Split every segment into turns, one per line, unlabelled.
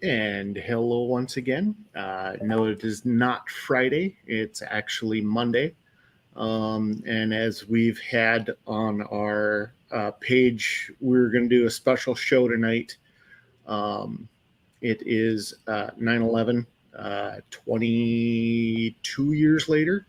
And hello once again. No, it is not Friday. It's actually Monday. And as we've had on our page, we're going to do a special show tonight. Um, it is 9/11, 22 years later.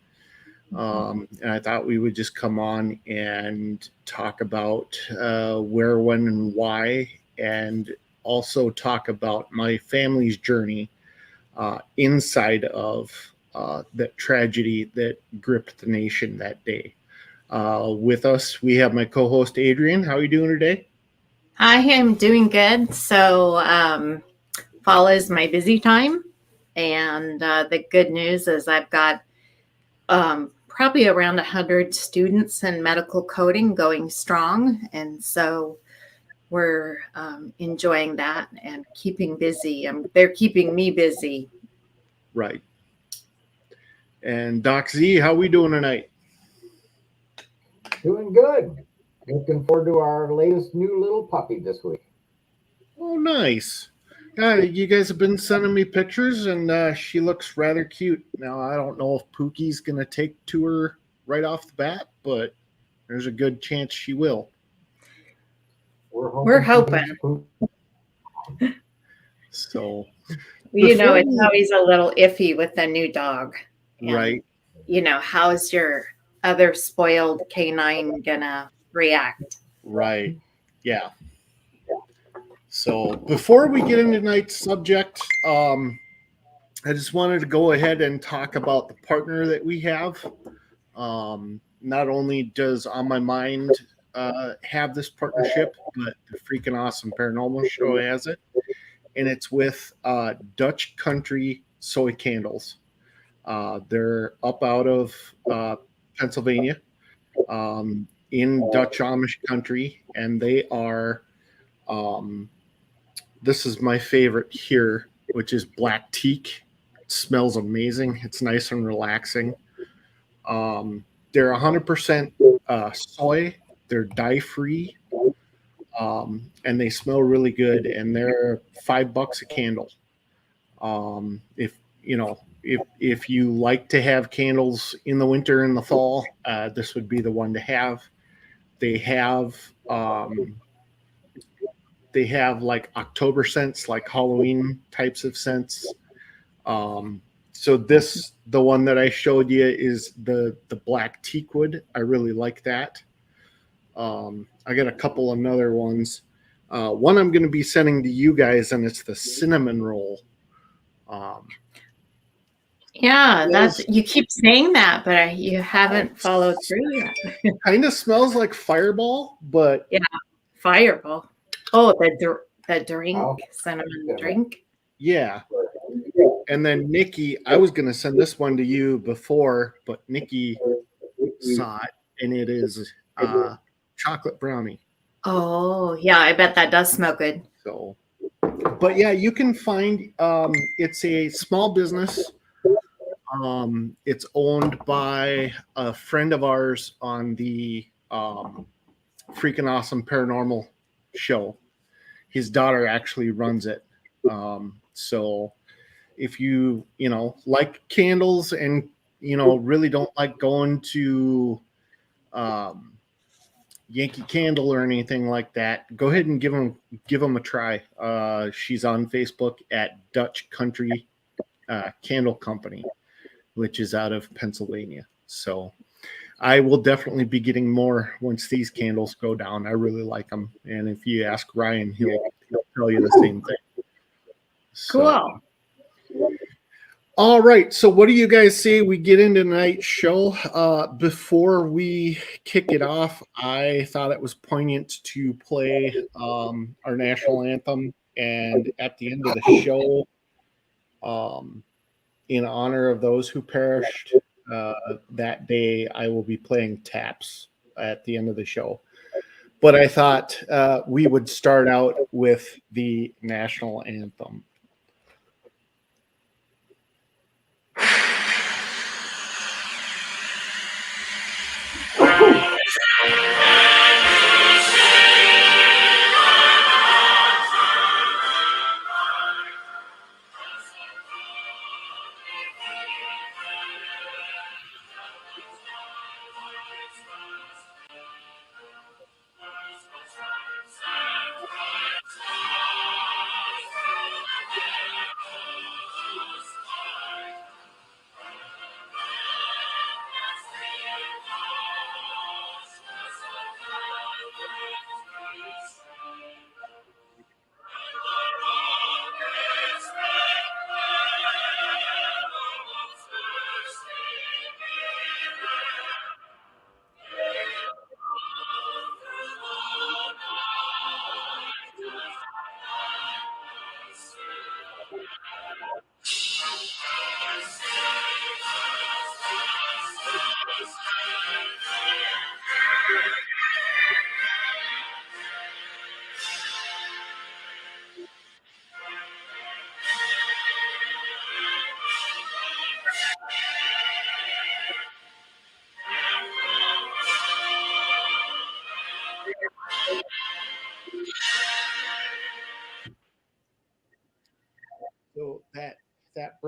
And I thought we would just come on and talk about where, when, and why, and also talk about my family's journey inside of that tragedy that gripped the nation that day. With us, we have my co-host Adrian. How are you doing today?
I am doing good. Fall is my busy time. And the good news is I've got probably around 100 students in medical coding going strong. And so we're enjoying that and keeping busy. They're keeping me busy.
Right. And Doc Z, how are we doing tonight?
Doing good. Looking forward to our latest new little puppy this week.
Oh, nice. You guys have been sending me pictures, and she looks rather cute. Now, I don't know if Pookie's going to take to her right off the bat, but there's a good chance she will.
We're hoping.
So,
It's always a little iffy with a new dog. And,
right.
How's your other spoiled canine gonna react?
Right. Yeah. So before we get into tonight's subject, I just wanted to go ahead and talk about the partner that we have. Not only does On My Mind have this partnership, but the Freaking Awesome Paranormal Show has it. And it's with Dutch Country Soy Candles. They're up out of Pennsylvania in Dutch Amish country, and they are this is my favorite here, which is black teak. It smells amazing. It's nice and relaxing. They're 100% soy. They're dye free, and they smell really good. And they're $5 a candle. If if you like to have candles in the winter and the fall, this would be the one to have. They have like October scents, like Halloween types of scents. So the one that I showed you is the black teakwood. I really like that. I got a couple another ones. One I'm going to be sending to you guys, and it's the cinnamon roll.
You keep saying that, but you haven't followed through yet.
Kind of smells like Fireball, but
Fireball. Oh, the drink, cinnamon drink.
Yeah. And then Nikki, I was going to send this one to you before, but Nikki saw it, and it is chocolate brownie.
Oh, yeah, I bet that does smell good.
So, but yeah, you can find it's a small business. It's owned by a friend of ours on the Freaking Awesome Paranormal Show. His daughter actually runs it. So if you like candles and really don't like going to Yankee Candle or anything like that, go ahead and give them a try. She's on Facebook at Dutch Country Candle Company, which is out of Pennsylvania. So I will definitely be getting more once these candles go down. I really like them, and if you ask Ryan, he'll tell you the same thing.
Cool.
All right. So what do you guys say we get into tonight's show? Before we kick it off, I thought it was poignant to play our national anthem. And at the end of the show, in honor of those who perished that day, I will be playing taps at the end of the show. But I thought we would start out with the national anthem.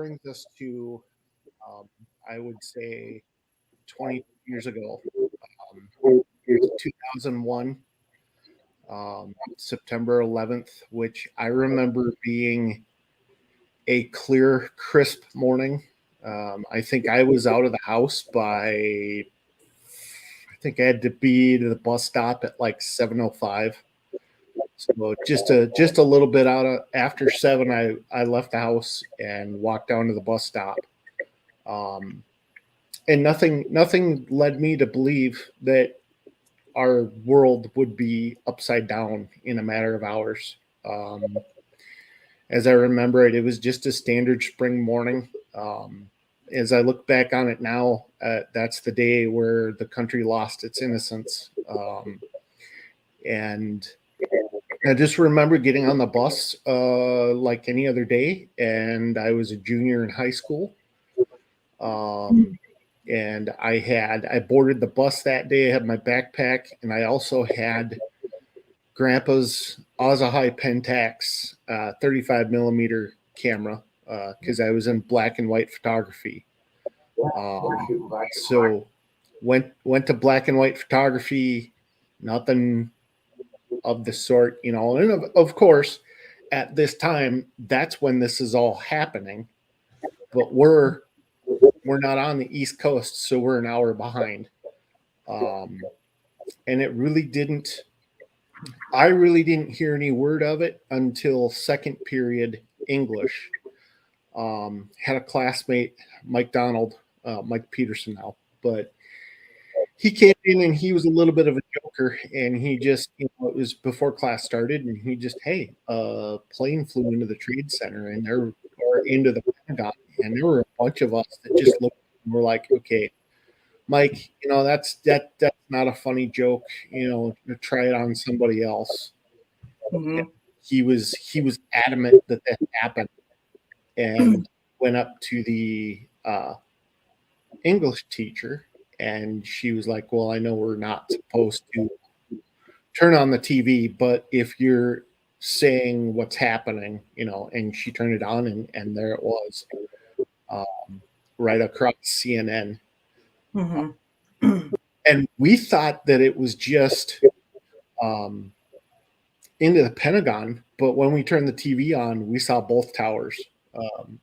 brings us to, I would say, 20 years ago. It was 2001, September 11th, which I remember being a clear, crisp morning. I think I was out of the house I think I had to be to the bus stop at like 7:05. So just a little bit out of after 7, I left the house and walked down to the bus stop. Um, and nothing led me to believe that our world would be upside down in a matter of hours. As I remember it, it was just a standard spring morning. As I look back on it now, that's the day where the country lost its innocence. And I just remember getting on the bus like any other day, and I was a junior in high school. And I boarded the bus that day. I had my backpack, and I also had Grandpa's Ozahai Pentax 35 millimeter camera because I was in black and white photography. So went to black and white photography. Nothing of the sort, and of course, at this time, that's when this is all happening. But we're not on the East Coast, so we're an hour behind. And it really didn't. I really didn't hear any word of it until second period English. Had a classmate, Mike Donald, Mike Peterson now, but he came in and he was a little bit of a joker, and he just, it was before class started, and he just, hey, plane flew into the trade center and or into the Pentagon, and there were a bunch of us that just looked and were like, okay, Mike, that's not a funny joke, try it on somebody else.
Mm-hmm.
He was adamant that happened, and went up to the English teacher, and she was like, well, I know we're not supposed to turn on the TV, but if you're saying what's happening, and she turned it on, and there it was, right across CNN.
Mm-hmm.
And we thought that it was just into the Pentagon, but when we turned the TV on, we saw both towers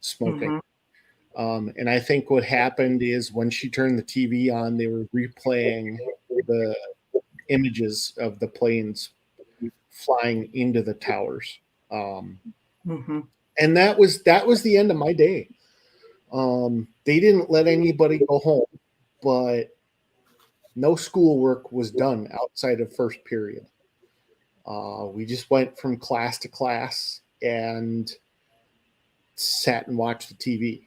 smoking.
Mm-hmm.
And I think what happened is when she turned the TV on, they were replaying the images of the planes flying into the towers.
Mm-hmm.
And that was the end of my day. They didn't let anybody go home, but no schoolwork was done outside of first period. We just went from class to class and sat and watched the TV.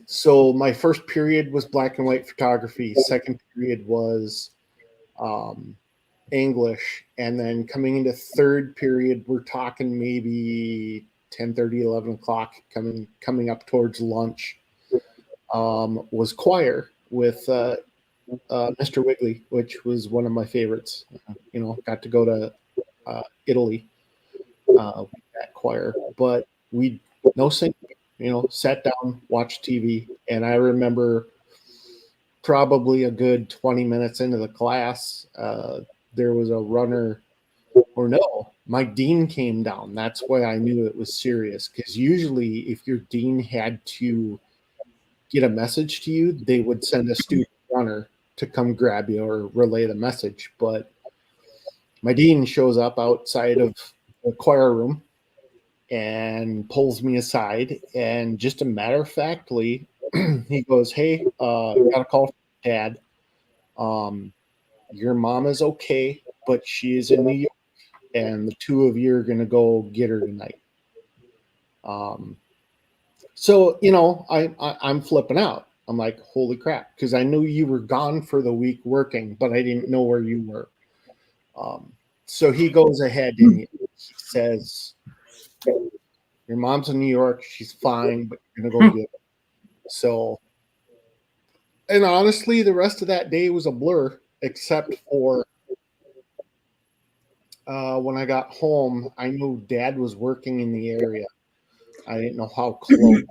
So my first period was black and white photography. Second period was English. And then coming into third period, we're talking maybe 10:30, 11 o'clock, coming up towards lunch, was choir with Mr. Wiggly, which was one of my favorites. Got to go to Italy with that choir, but we no singing. Sat down, watched TV, and I remember probably a good 20 minutes into the class, there was a runner, or no, my dean came down. That's why I knew it was serious, because usually if your dean had to get a message to you, they would send a student runner to come grab you or relay the message. But my dean shows up outside of the choir room and pulls me aside, and just a matter of factly, he goes, hey, got a call from Dad. Your mom is okay, but she is in New York, and the two of you are going to go get her tonight. So I'm flipping out. I'm like, holy crap, because I knew you were gone for the week working, but I didn't know where you were. So he goes ahead and he says, your mom's in New York. She's fine, but you're going to go get her. So, and honestly, the rest of that day was a blur, except for when I got home, I knew Dad was working in the area. I didn't know how close.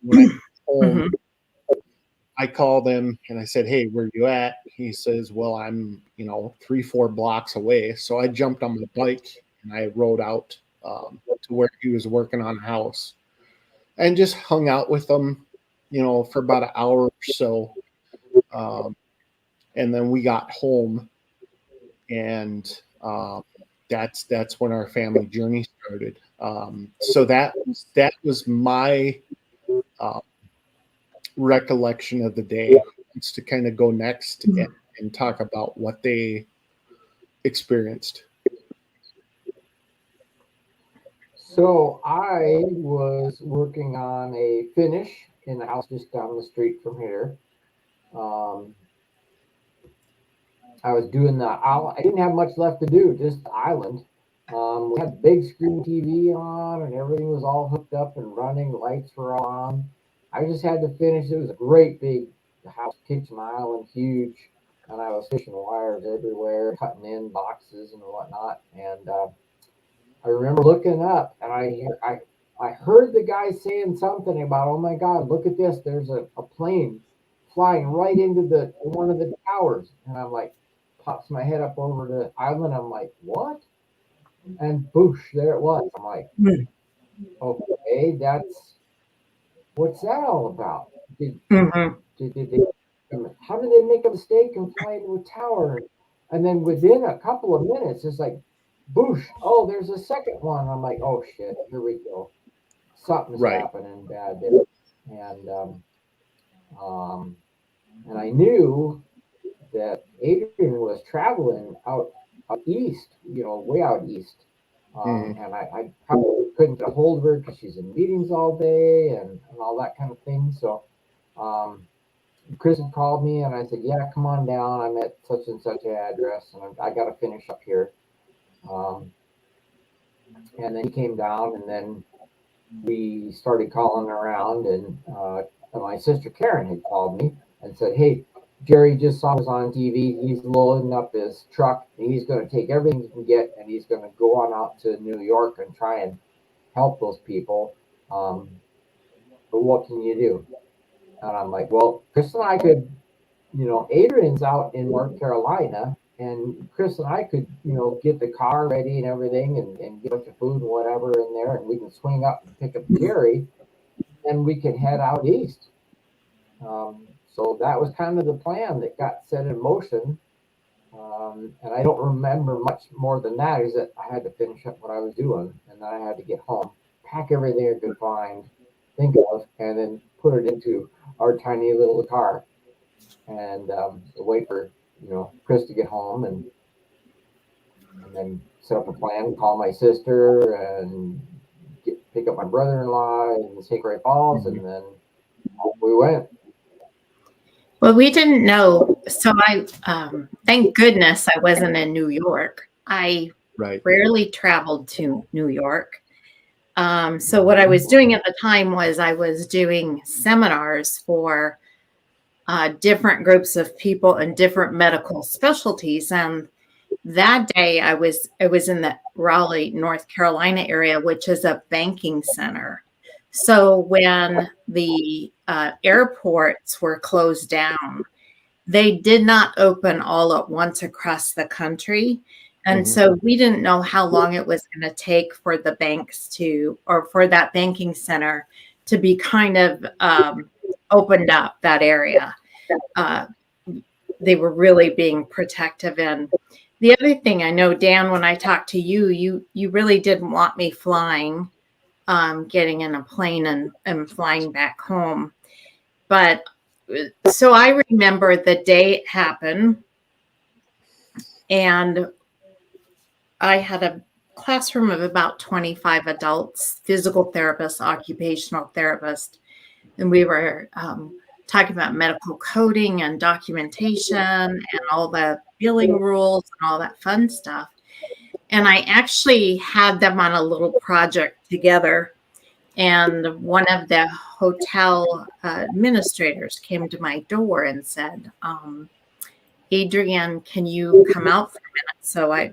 When I got home,
Mhm.
I called him and I said, "Hey, where you at?" He says, "Well, I'm 3-4 blocks away." So I jumped on my bike and I rode out to where he was working on a house and just hung out with him, for about an hour or so. Um, and then we got home, and that's when our family journey started. So that was my uh, recollection of the day. It's to kind of go next and talk about what they experienced.
So I was working on a finish in the house just down the street from here. Um, I was doing the island. I didn't have much left to do, just the island. We had big screen TV on, and everything was all hooked up and running. Lights were all on. I just had to finish. It was a great big house, kitchen island, huge, and I was fishing wires everywhere, cutting in boxes and whatnot. And I remember looking up, and I heard the guy saying something about, "Oh my God, look at this! There's a plane flying right into the one of the towers." And I'm like, pops my head up over the island. I'm like, "What?" And boosh, there it was. I'm like, "Okay, that's what's that all about? Did
Mhm.
did they? How did they make a mistake and fly into a tower?" And then within a couple of minutes, it's like, boosh! Oh, there's a second one. I'm like, "Oh shit, here we go." Something's
Right.
happening bad there. And um, and I knew that Adrian was traveling out east, way out east.
Mhm.
And I probably couldn't get a hold of her because she's in meetings all day and all that kind of thing. So um, Chris had called me and I said, "Yeah, come on down. I'm at such and such an address and I got to finish up here." Um, and then he came down and then we started calling around, and my sister Karen had called me and said, "Hey, Jerry just saw us on TV. He's loading up his truck, and he's going to take everything he can get, and he's going to go on out to New York and try and help those people. Um, but what can you do?" And I'm like, "Well, Chris and I could, Adrian's out in North Carolina." And Chris and I could, get the car ready and everything and get a bunch of food and whatever in there, and we can swing up and pick up Jerry and we could head out east. So that was kind of the plan that got set in motion. And I don't remember much more than that. Is that I had to finish up what I was doing, and then I had to get home, pack everything I could find, think of, and then put it into our tiny little car, and wait for Chris to get home, and then set up a plan, call my sister, and pick up my brother-in-law in St. Croix Falls,
Mhm.
and then off we went.
Well, we didn't know. So thank goodness I wasn't in New York. I
Right.
rarely traveled to New York. So what I was doing at the time was I was doing seminars for different groups of people and different medical specialties. And that day I was in the Raleigh, North Carolina area, which is a banking center. So when the airports were closed down, they did not open all at once across the country. And
Hmm.
so we didn't know how long it was going to take for the banks to, or for that banking center to be kind of opened up, that area. Uh, they were really being protective. And the other thing I know, Dan, when I talked to you, you really didn't want me flying, getting in a plane and flying back home. But so I remember the day it happened, and I had a classroom of about 25 adults, physical therapists, occupational therapists, and we were talking about medical coding and documentation and all the billing rules and all that fun stuff. And I actually had them on a little project together. And one of the hotel administrators came to my door and said, "Adrian, can you come out for a minute?" So I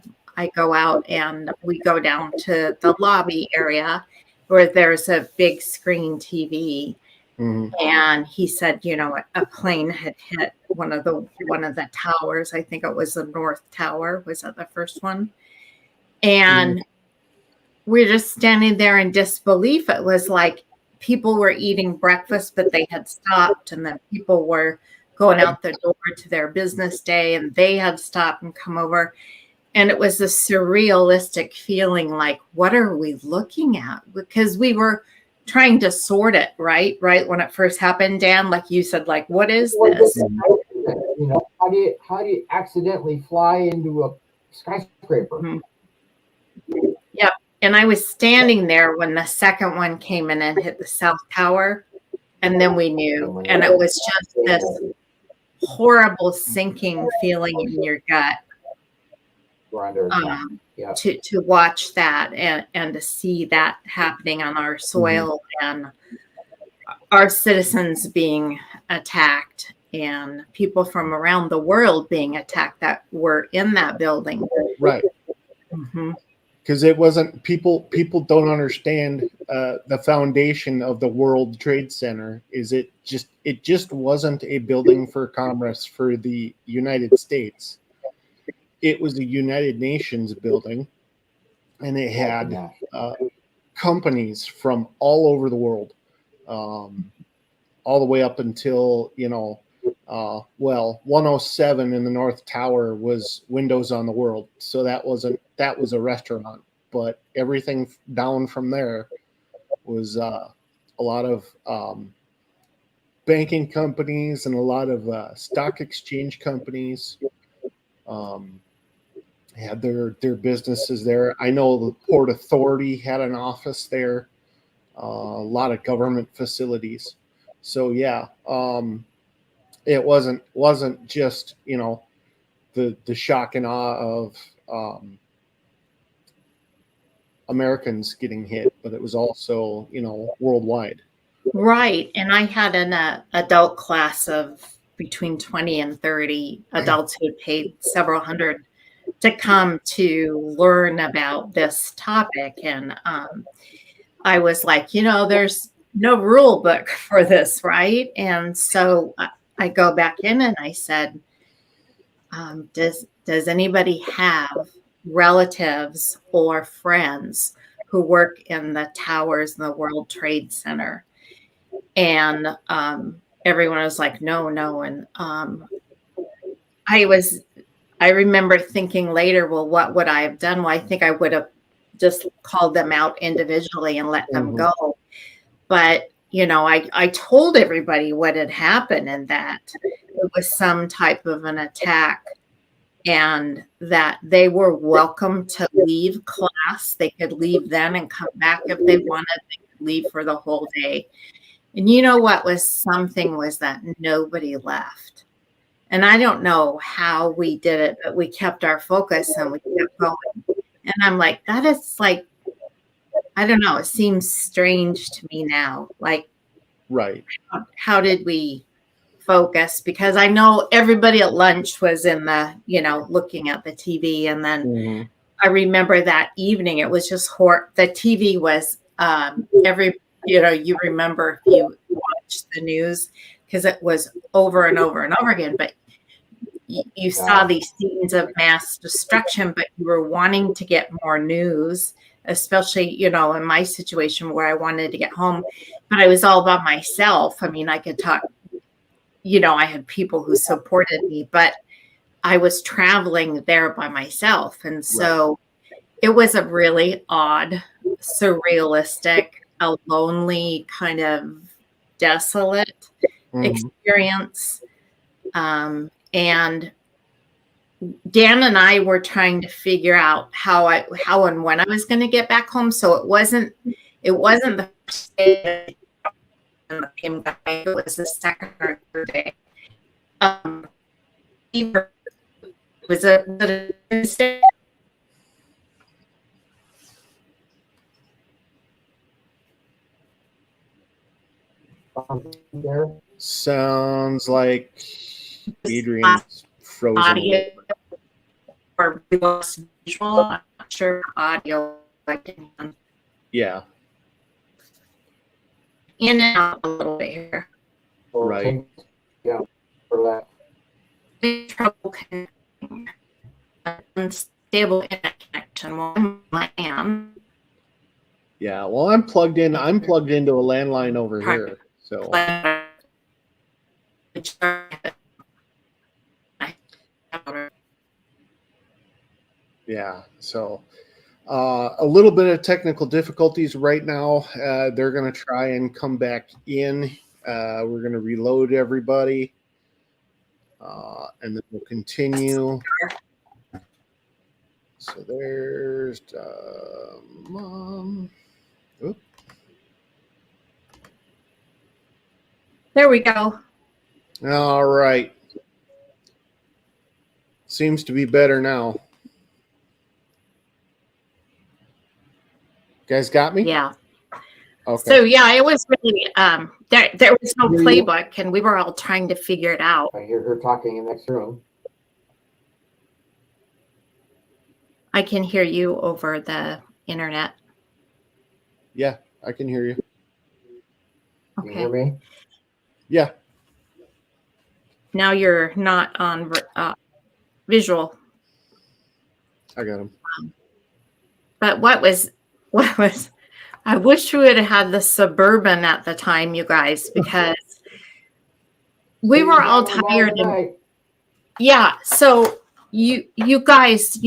go out and we go down to the lobby area where there's a big screen TV.
Mhm.
And he said, a plane had hit one of the towers. I think it was the North Tower. Was that the first one? And we're just standing there in disbelief. It was like people were eating breakfast, but they had stopped, and then people were going out the door to their business day, and they had stopped and come over. And it was a surrealistic feeling, like, what are we looking at? Because we were trying to sort it, right when it first happened, Dan, like you said, like, what is this?
How do you accidentally fly into a skyscraper?
Mm-hmm. Yep. And I was standing there when the second one came in and hit the South Tower, and then we knew. And it was just this horrible sinking feeling in your gut. To watch that and to see that happening on our soil, and our citizens being attacked, and people from around the world being attacked that were in that building.
Right. Because it wasn't, people don't understand the foundation of the World Trade Center is it just wasn't a building for commerce for the United States. It was a United Nations building, and it had companies from all over the world, all the way up until 107 in the North Tower was Windows on the World, so that was a restaurant. But everything down from there was a lot of banking companies and a lot of stock exchange companies. Had their businesses there. I know the Port Authority had an office there. A lot of government facilities. So yeah, it wasn't just the shock and awe of Americans getting hit, but it was also worldwide.
Right. And I had an adult class of between 20 and 30 adults who had paid several hundred to come to learn about this topic. And I was like, there's no rule book for this, right? And so I go back in and I said, does anybody have relatives or friends who work in the towers in the World Trade Center? And everyone was like, no. And I remember thinking later, well, what would I have done? Well, I think I would have just called them out individually and let them go. But, I told everybody what had happened, and that it was some type of an attack, and that they were welcome to leave class. They could leave then and come back if they wanted. They could leave for the whole day. And what was something was that nobody left. And I don't know how we did it, but we kept our focus and we kept going. And I'm like, that is like, I don't know. It seems strange to me now. Like,
right.
How did we focus? Because I know everybody at lunch was in the, looking at the TV. And then I remember that evening, it was just the TV was you remember if you watched the news, because it was over and over and over again. But you saw these scenes of mass destruction, but you were wanting to get more news, especially, in my situation where I wanted to get home, but I was all by myself. I mean, I could talk, I had people who supported me, but I was traveling there by myself. And so it was a really odd, surrealistic, a lonely, kind of desolate experience. And Dan and I were trying to figure out how and when I was going to get back home. So it wasn't the first day that I came back. It was the second or third day. Was a mistake.
Sounds like Adrian's frozen.
Audio or visual. I'm not sure audio.
Yeah.
in and out a little bit here.
Right.
Yeah. For that.
Big trouble connecting. Unstable internet connection. Well, I am.
Yeah. Well, I'm plugged in. I'm plugged into a landline over here. So yeah. So a little bit of technical difficulties right now. They're going to try and come back in. We're going to reload everybody. And then we'll continue. So there's Mom. Oop.
There we go.
All right. Seems to be better now. You guys got me?
Yeah.
Okay.
So yeah, it was really there was no playbook, and we were all trying to figure it out.
I hear her talking in the next room.
I can hear you over the internet.
Yeah, I can hear you.
Can you hear me?
Yeah.
Now you're not on visual.
I got him.
But what was I wish we would have had the Suburban at the time, you guys, because we were all tired. Yeah, so you guys,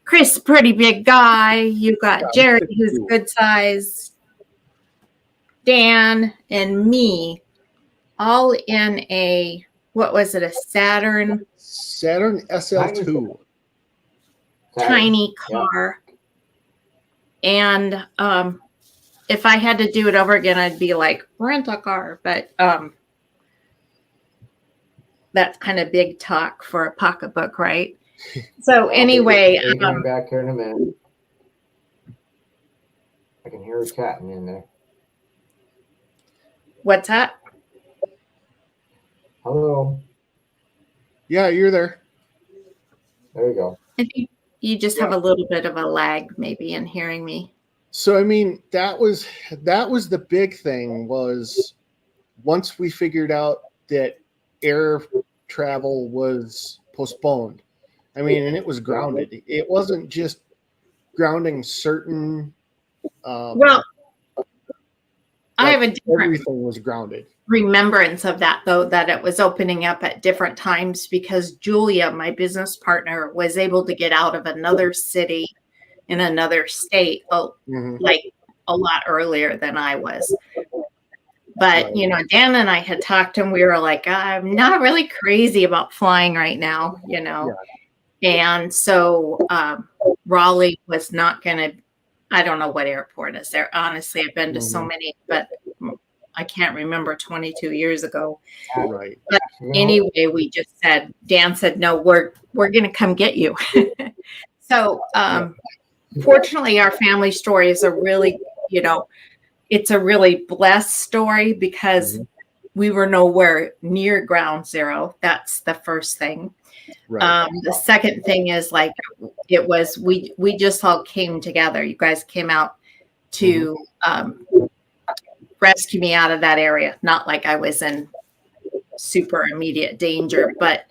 Chris, pretty big guy. You got Jared, who's good size. Dan and me, all in a, what was it, a Saturn
SL2.
tiny car. And if I had to do it over again, I'd be like, rent a car. But that's kind of big talk for a pocketbook, right? So anyway,
back here in a minute. I can hear her chatting in there.
What's that?
Hello.
Yeah, you're there.
There you go.
I think you just have a little bit of a lag maybe in hearing me.
So I mean, that was the big thing, was once we figured out that air travel was postponed. I mean, and it was grounded. It wasn't just grounding certain.
Well, I have a different.
Everything was grounded.
Remembrance of that, though, that it was opening up at different times because Julia, my business partner, was able to get out of another city in another state, like a lot earlier than I was. But, Dan and I had talked and we were like, I'm not really crazy about flying right now, Yeah. And so Raleigh was not going to, I don't know what airport is there. Honestly, I've been to so many, but I can't remember 22 years ago.
Right.
But anyway, we just said, Dan said, no, we're going to come get you. So fortunately, our family story is a really, it's a really blessed story because we were nowhere near ground zero. That's the first thing. Right. The second thing is it was, we just all came together. You guys came out to rescue me out of that area. Not like I was in super immediate danger, but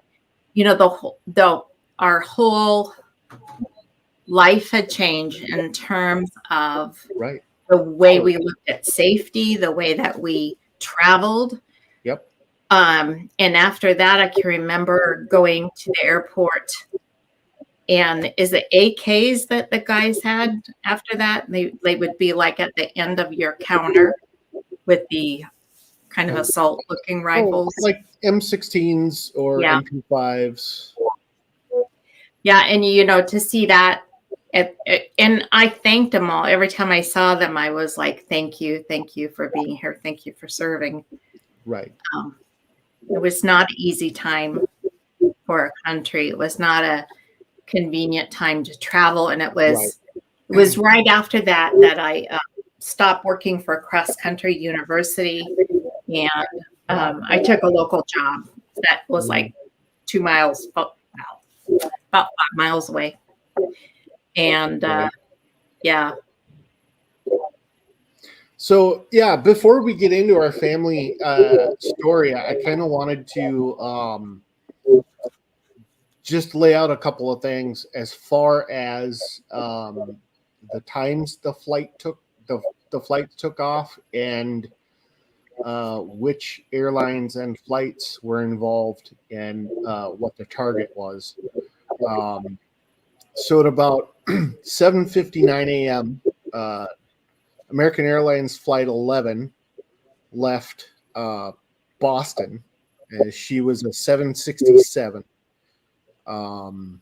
our whole life had changed in terms of the way we looked at safety, the way that we traveled.
Yep.
And after that, I can remember going to the airport, and is it AKs that the guys had after that? They would be like at the end of your counter with the kind of assault looking rifles.
Like M16s or MP5s.
Yeah. And, to see that, and I thanked them all. Every time I saw them, I was like, thank you for being here. Thank you for serving.
Right.
It was not an easy time for a country. It was not a convenient time to travel. And it was right after that I stopped working for Cross Country University, and I took a local job that was like 2 miles, about 5 miles away. And
So yeah, before we get into our family story, I kind of wanted to just lay out a couple of things as far as the times the flights took off, and which airlines and flights were involved, and what the target was. Um, so at about 7:59 a.m., American Airlines Flight 11 left Boston. She was a 767 um,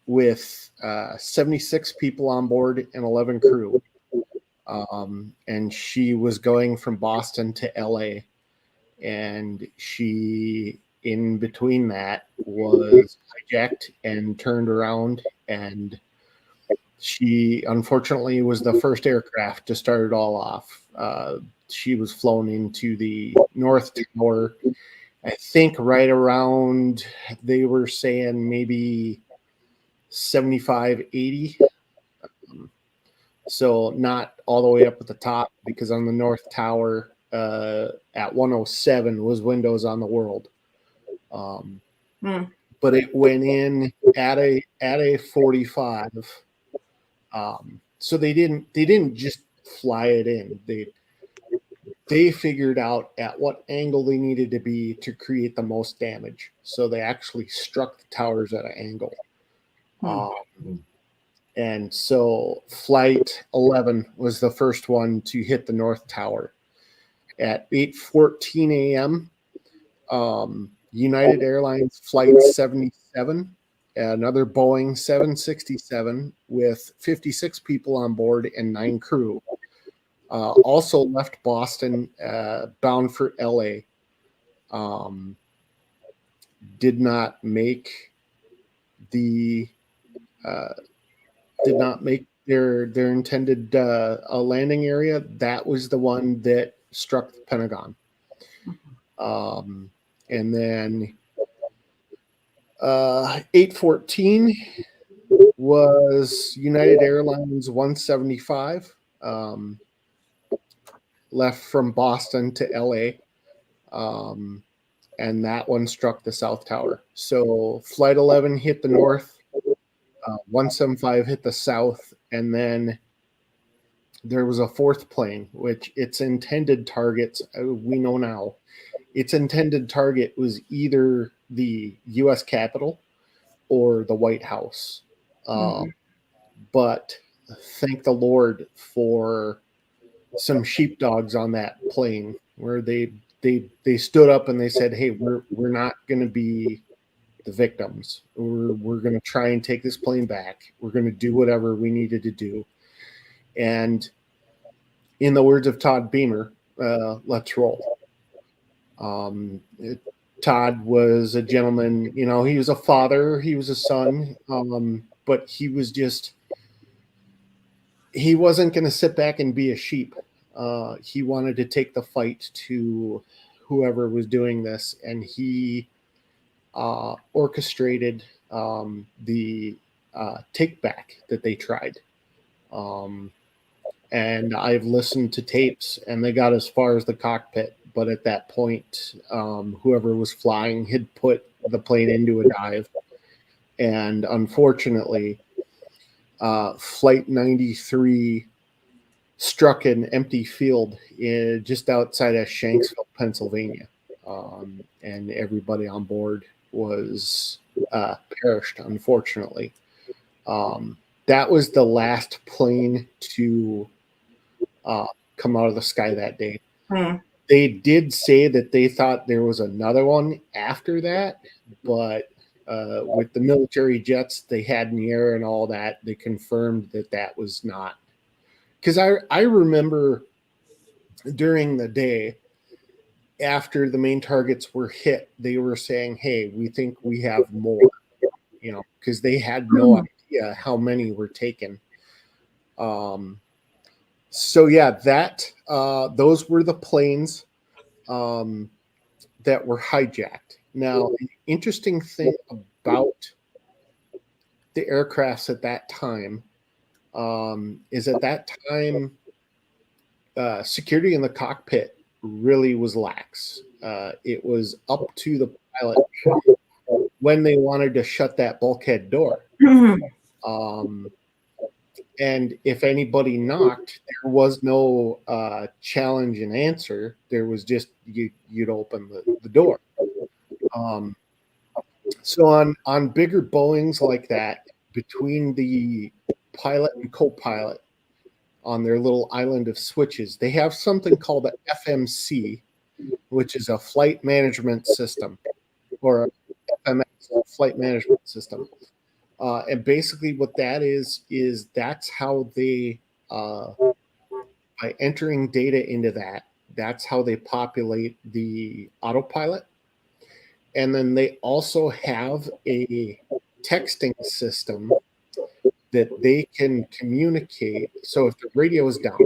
with 76 people on board and 11 crew. And she was going from Boston to LA. And she, in between that, was hijacked and turned around. And she, unfortunately, was the first aircraft to start it all off. She was flown into the North Tower, I think right around, they were saying maybe 75, 80. So not all the way up at the top, because on the North Tower at 107 was Windows on the World. But it went in at a 45. So they didn't just fly it in. They figured out at what angle they needed to be to create the most damage. So they actually struck the towers at an angle. And so Flight 11 was the first one to hit the North Tower. At 8:14 a.m., United Airlines Flight 77, another Boeing 767 with 56 people on board and 9 crew, also left Boston bound for LA. Did not make the their intended landing area. That was the one that struck the Pentagon. And then 8:14 was United Airlines 175, left from Boston to LA. And that one struck the South Tower. So Flight 11 hit the north, 175 hit the south, and then there was a fourth plane, which its intended targets, we know now, its intended target was either the U.S. Capitol or the White House. But thank the Lord for some sheepdogs on that plane, where they stood up and they said, "Hey, we're not going to be the victims. We're going to try and take this plane back. We're going to do whatever we needed to do." And in the words of Todd Beamer, let's roll. Todd was a gentleman, he was a father, he was a son, but he wasn't going to sit back and be a sheep. He wanted to take the fight to whoever was doing this, and he orchestrated the take back that they tried. And I've listened to tapes, and they got as far as the cockpit, but at that point, whoever was flying had put the plane into a dive, and unfortunately, Flight 93 struck an empty field just outside of Shanksville, Pennsylvania, and everybody on board was perished, unfortunately. That was the last plane to come out of the sky that day. They did say that they thought there was another one after that, but with the military jets they had in the air and all that, they confirmed that was not. Because I remember during the day, after the main targets were hit, they were saying, "Hey, we think we have more," because they had no idea how many were taken. So yeah, those were the planes that were hijacked. Now, the interesting thing about the aircrafts at that time is at that time security in the cockpit really was lax. It was up to the pilot when they wanted to shut that bulkhead door. And if anybody knocked, there was no challenge and answer. There was just you'd open the door. So on bigger Boeings like that, between the pilot and co-pilot on their little island of switches, they have something called a FMC, which is a flight management system, or FMS, flight management system. And basically what that is that's how they, by entering data into that, that's how they populate the autopilot. And then they also have a texting system that they can communicate. So if the radio is down,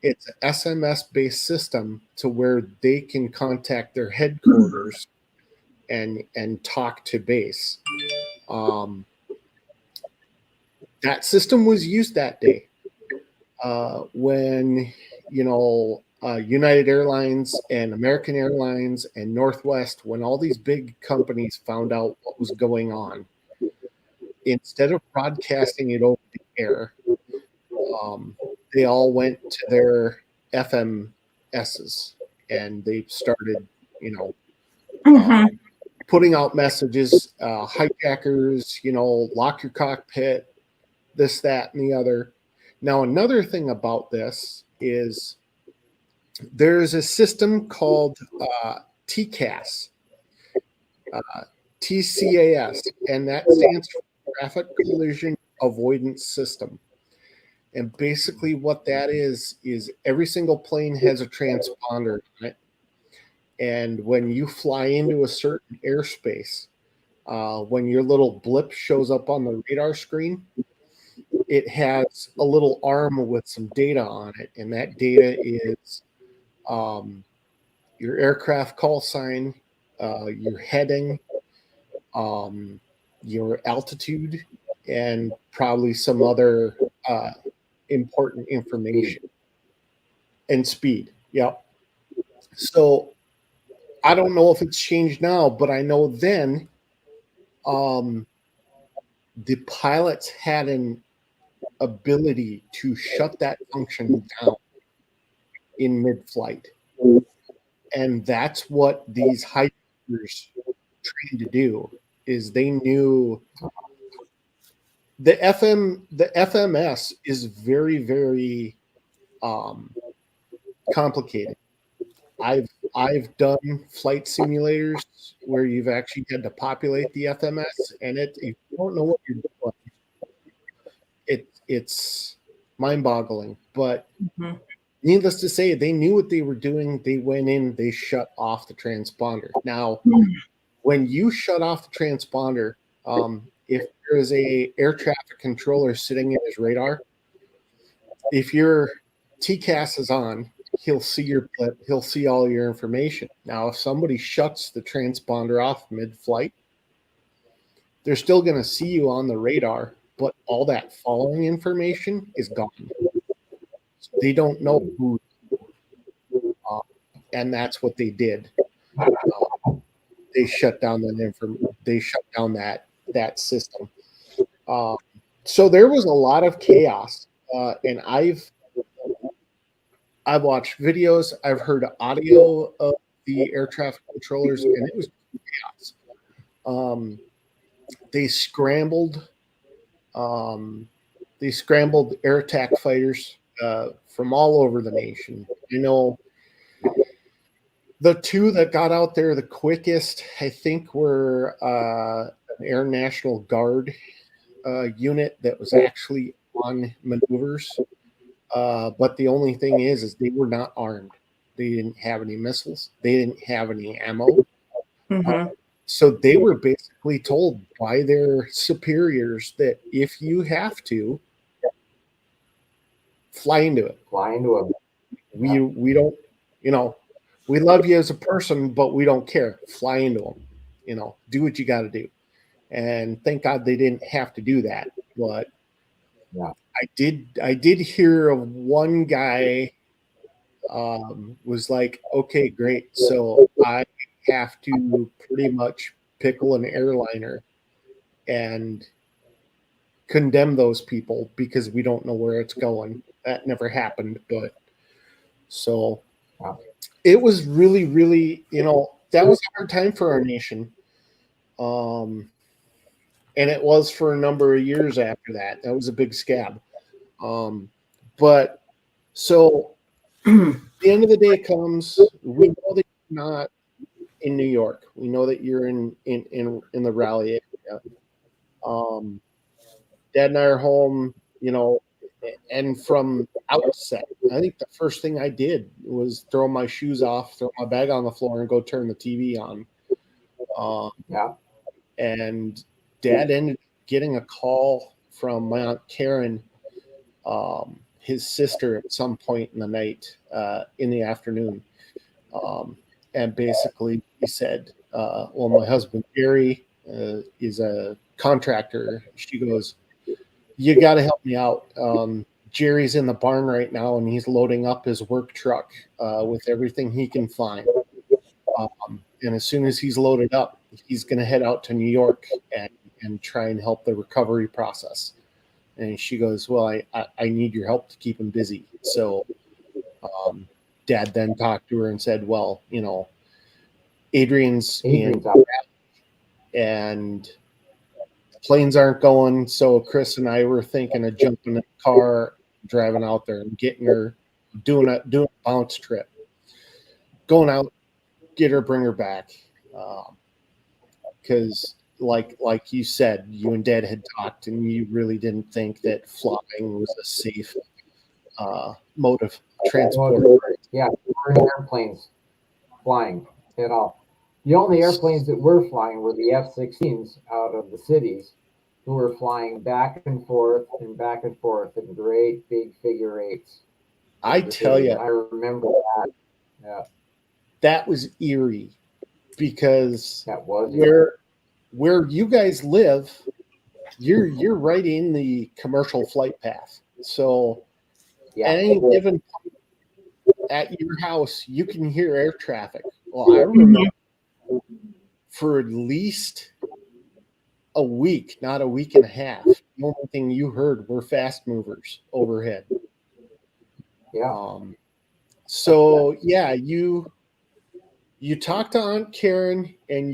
it's an SMS-based system to where they can contact their headquarters and talk to base. That system was used that day when United Airlines and American Airlines and Northwest, when all these big companies found out what was going on, instead of broadcasting it over the air, they all went to their FMSs and they started, putting out messages, hijackers, lock your cockpit, this, that, and the other. Now, another thing about this is there's a system called TCAS, TCAS, and that stands for Traffic Collision Avoidance System. And basically what that is every single plane has a transponder on it. And when you fly into a certain airspace, when your little blip shows up on the radar screen, it has a little arm with some data on it. And that data is your aircraft call sign, your heading, your altitude, and probably some other important information. And speed. Yep. So I don't know if it's changed now, but I know then the pilots had an ability to shut that function down in mid-flight. And that's what these hikers trained to do, is they knew the FMS is very, very complicated. I've done flight simulators where you've actually had to populate the FMS, and if you don't know what you're doing, it's mind-boggling. But needless to say, they knew what they were doing. They went in, they shut off the transponder. Now, when you shut off the transponder, if there is a air traffic controller sitting in his radar, if your TCAS is on, he'll see your blip, he'll see all your information. Now, if somebody shuts the transponder off mid-flight, they're still going to see you on the radar, but all that following information is gone. So they don't know who, and that's what they did. They shut down that system. So there was a lot of chaos, and I've watched videos, I've heard audio of the air traffic controllers, and it was chaos. They scrambled air attack fighters from all over the nation. The two that got out there the quickest, I think, were an Air National Guard unit that was actually on maneuvers. But the only thing is they were not armed. They didn't have any missiles. They didn't have any ammo. So they were basically told by their superiors that if you have to, fly into it. We don't, we love you as a person, but we don't care. Fly into them. Do what you got to do. And thank God they didn't have to do that. But I did hear of one guy was like, okay, great. So I have to pretty much pickle an airliner and condemn those people because we don't know where it's going. That never happened, but so
Wow.
it was really, really, that was a hard time for our nation. Um, and it was for a number of years after that. That was a big scab. But so the end of the day comes, we know that you're not in New York. We know that you're in the Raleigh area. Um, Dad and I are home, and from outset, I think the first thing I did was throw my shoes off, throw my bag on the floor, and go turn the TV on.
Yeah.
And Dad ended up getting a call from my Aunt Karen, his sister, at some point in the night, in the afternoon. And basically, he said, well, my husband, Gary, is a contractor. She goes, you got to help me out. Jerry's in the barn right now, and he's loading up his work truck with everything he can find. And as soon as he's loaded up, he's going to head out to New York and try and help the recovery process. And she goes, well, I need your help to keep him busy. So Dad then talked to her and said, well, Adrian's in,
out.
and planes aren't going. So Chris and I were thinking of jumping in the car, driving out there and getting her, doing a bounce trip, going out, get her, bring her back. Because like you said, you and Dad had talked, and you really didn't think that flying was a safe mode of transport.
Yeah, we're in airplanes flying at all. The only airplanes that were flying were the F-16s out of the cities, who were flying back and forth in great big figure eights.
I tell you,
I remember that. Yeah,
that was eerie because
that was
where you guys live, you're right in the commercial flight path. So at any given point at your house, you can hear air traffic. Well, I remember for at least a week, not a week and a half, the only thing you heard were fast movers overhead.
Yeah.
So yeah, you talked to Aunt Karen, and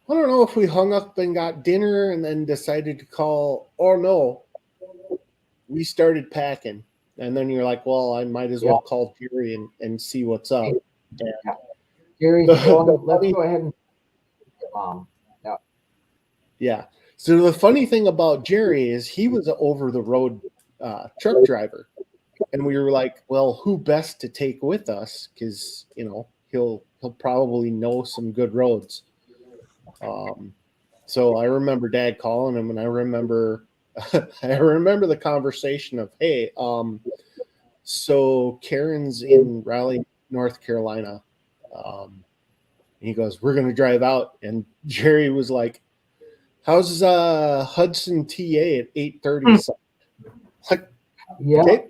I don't know if we hung up and got dinner and then decided to call, or no, we started packing. And then you're like, well, I might as well call Jerry and see what's up.
Yeah. Jerry's going, let's go ahead and Mom. Yeah.
Yeah. So the funny thing about Jerry is he was an over the road truck driver. And we were like, well, who best to take with us? Because, he'll probably know some good roads. So I remember Dad calling him, and I remember the conversation of, hey, so Karen's in Raleigh, North Carolina. He goes, we're going to drive out. And Jerry was like, how's Hudson TA at 8:30? Like,
yeah.
Okay,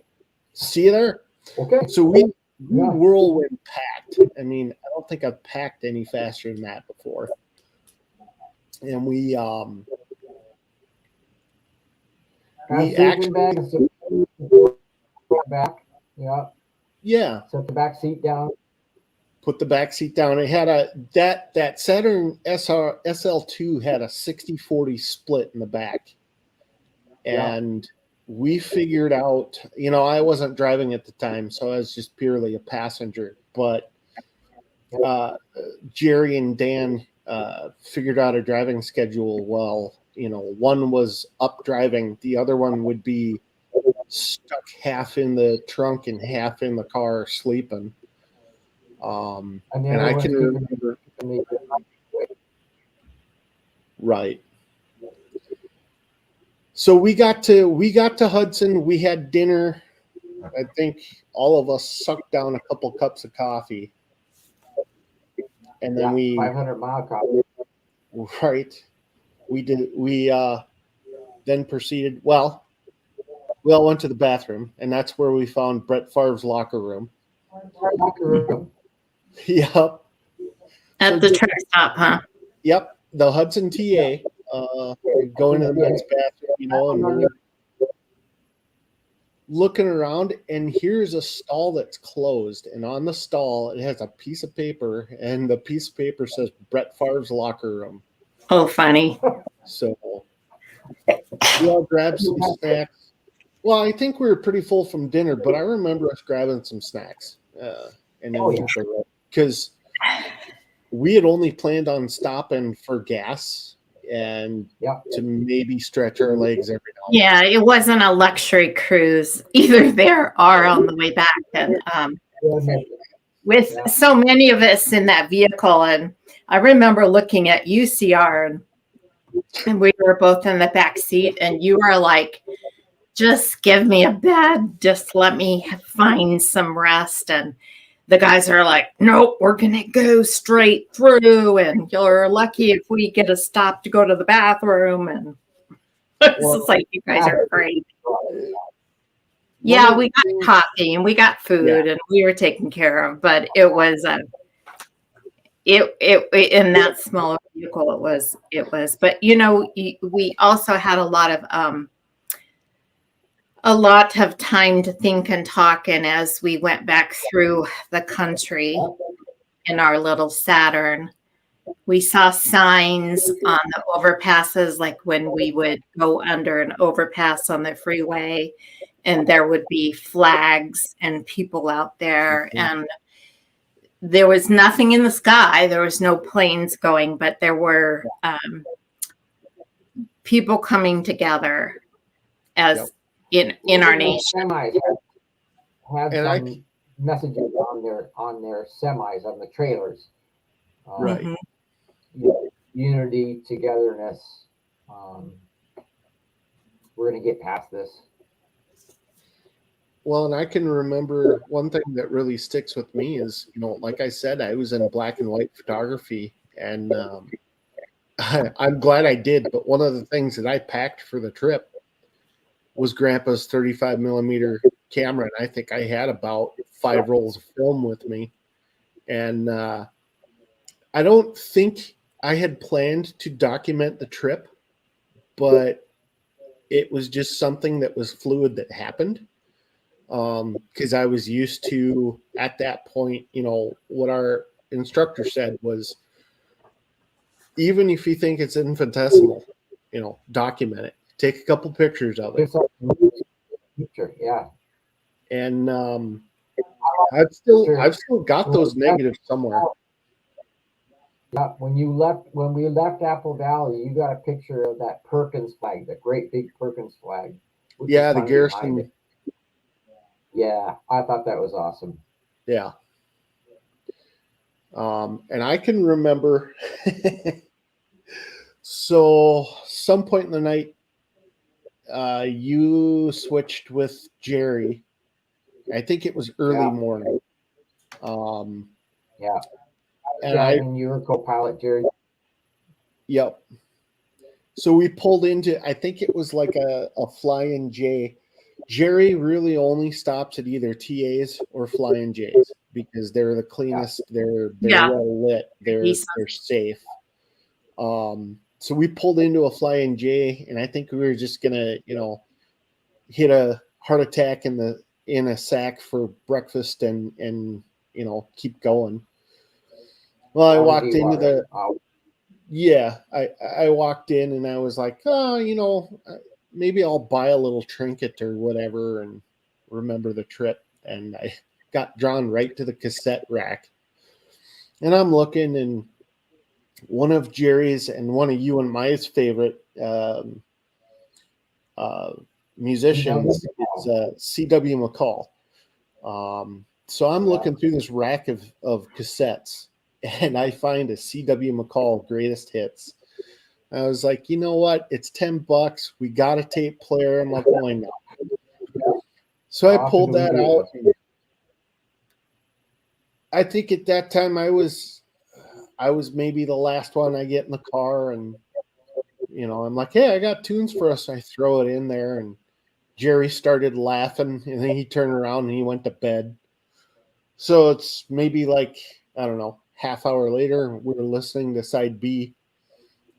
see you there.
Okay.
So we whirlwind packed. I mean, I don't think I've packed any faster than that before. And we
actually back. Yeah.
Yeah.
Set the back seat down.
Put the back seat down. It had that Saturn SL2 had a 60-40 split in the back. And we figured out, I wasn't driving at the time, so I was just purely a passenger. But Jerry and Dan figured out a driving schedule. Well, one was up driving, the other one would be stuck half in the trunk and half in the car sleeping. And I can remember. Right. So we got to Hudson. We had dinner. I think all of us sucked down a couple cups of coffee, and then
500-mile coffee.
Right. We did. We then proceeded. Well, We all went to the bathroom, and that's where we found Brett Favre's locker room. Yep.
At the truck stop, huh?
Yep. The Hudson TA. We go into the men's bathroom, and we're looking around, and here's a stall that's closed. And on the stall, it has a piece of paper, and the piece of paper says Brett Favre's locker room.
Oh, funny.
So we all grabbed some snacks. Well, I think we were pretty full from dinner, but I remember us grabbing some snacks. And then because we had only planned on stopping for gas and to maybe stretch our legs every now and then.
Yeah, it wasn't a luxury cruise either there or on the way back. And with so many of us in that vehicle, and I remember looking at UCR, and we were both in the back seat, and you were like, just give me a bed, just let me find some rest. And the guys are like, nope, we're going to go straight through, and you're lucky if we get a stop to go to the bathroom. And it's just like, you guys are crazy. Yeah, we got coffee and we got food and we were taken care of, but it was it in that smaller vehicle it was, but we also had a lot of time to think and talk, and as we went back through the country in our little Saturn, we saw signs on the overpasses, like when we would go under an overpass on the freeway, and there would be flags and people out there. And there was nothing in the sky. There was no planes going, but there were people coming together as in our nation.
Have some messages on their semis, on the trailers.
Right.
Unity, togetherness. We're going to get past this.
Well, and I can remember one thing that really sticks with me is, like I said, I was in black and white photography, and I'm glad I did. But one of the things that I packed for the trip was Grandpa's 35 millimeter camera, and I think I had about 5 rolls of film with me. And I don't think I had planned to document the trip, but it was just something that was fluid that happened. Because I was used to, at that point, what our instructor said was, even if you think it's infinitesimal, document it. Take a couple pictures of it.
Yeah.
And I've still got those negatives somewhere.
Yeah, when we left Apple Valley, you got a picture of that Perkins flag, the great big Perkins flag.
Yeah, the Garrison.
Yeah, I thought that was awesome.
Yeah. And I can remember, so some point in the night, you switched with Jerry. I think it was early morning.
Yeah.
And
you were co-pilot, Jerry.
Yep. So we pulled into, I think it was like a Flying J. Jerry really only stops at either TAs or Flying J's because they're the cleanest. They're well lit. They're safe. So we pulled into a Flying J, and I think we were just gonna, hit a heart attack in a sack for breakfast and keep going. Well, I walked into the. Yeah, I walked in and I was like, maybe I'll buy a little trinket or whatever and remember the trip. And I got drawn right to the cassette rack. And I'm looking, and one of Jerry's and one of you and my favorite musicians is C.W. McCall. So I'm looking through this rack of cassettes, and I find a C.W. McCall greatest hits. I was like, you know what? It's $10. We got a tape player. I'm like, why not? So I pulled that out. I think at that time I was maybe the last one I get in the car, and I'm like, hey, I got tunes for us. I throw it in there, and Jerry started laughing, and then he turned around and he went to bed. So it's maybe like, I don't know, half hour later, we were listening to side B.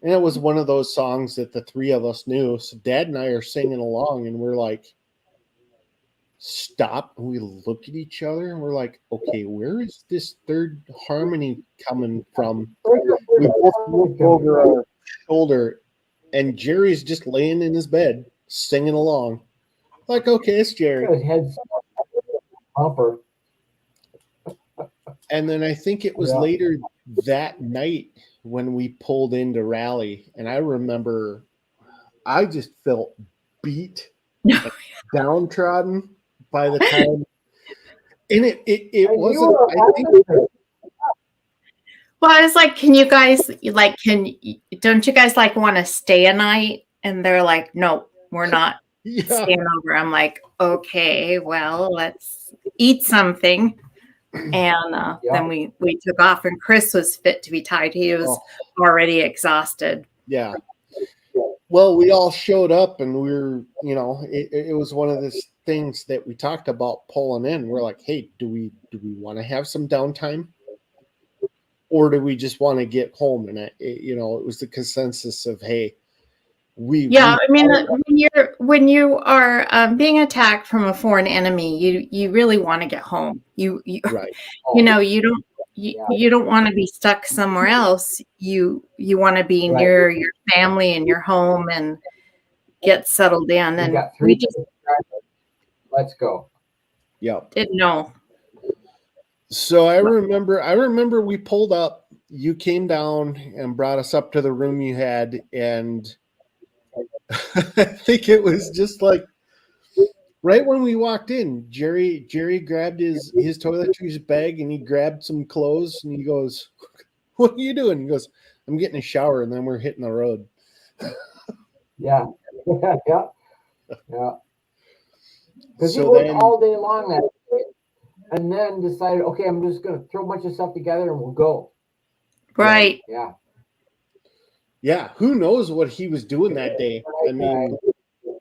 And it was one of those songs that the three of us knew. So Dad and I are singing along, and we're like, stop. And we look at each other, and we're like, okay, where is this third harmony coming from? We both look over our shoulder, and Jerry's just laying in his bed, singing along. Like, okay, it's Jerry.
His head's bumper.
And then I think it was
Yeah.
later that night when we pulled into Raleigh, and I remember I just felt beat, and downtrodden by the time. And it
And you
wasn't.
were
I think
Well, I was like, can you guys like don't you guys like want to stay a night? And they're like, no, we're not
yeah,
staying over. I'm like, okay, well, let's eat something. And
Yeah.
then we took off, and Chris was fit to be tied. He was already exhausted.
yeah. Well, we all showed up, and we were, it was one of those things that we talked about pulling in. We're like, hey, do we want to have some downtime, or do we just want to get home? And it was the consensus of, hey,
Yeah, I mean, when you are being attacked from a foreign enemy, you really want to get home. You
right,
you know, you don't want to be stuck somewhere else. You want to be
Right.
near your family and your home and get settled in.
We
And
got
we
3
just
Let's go.
yep.
didn't know.
So I remember we pulled up. You came down and brought us up to the room you had, and I think it was just like right when we walked in, Jerry grabbed his toiletries bag, and he grabbed some clothes, and he goes, "What are you doing?" He goes, "I'm getting a shower," and then we're hitting the road.
Yeah. Yeah. Because he
So
worked
then,
all day long that day, and then decided, okay, I'm just going to throw a bunch of stuff together and we'll go.
Right.
Yeah.
yeah, who knows what he was doing that day? I mean,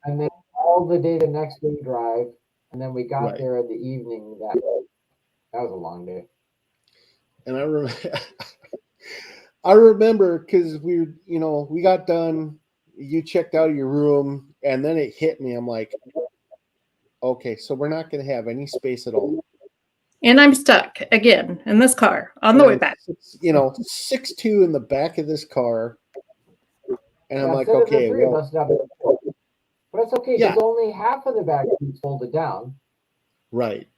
And then all the day the next day drive, and then we got
Right.
there in the evening. That was a long day.
and I remember because we got done. You checked out of your room, and then it hit me. I'm like, okay, so we're not going to have any space at all.
And I'm stuck again in this car on the way back.
6'2" in the back of this car, and I'm like,
instead of the
okay,
3
well,
of us now, but it's okay because only half of the back seats folded down.
right,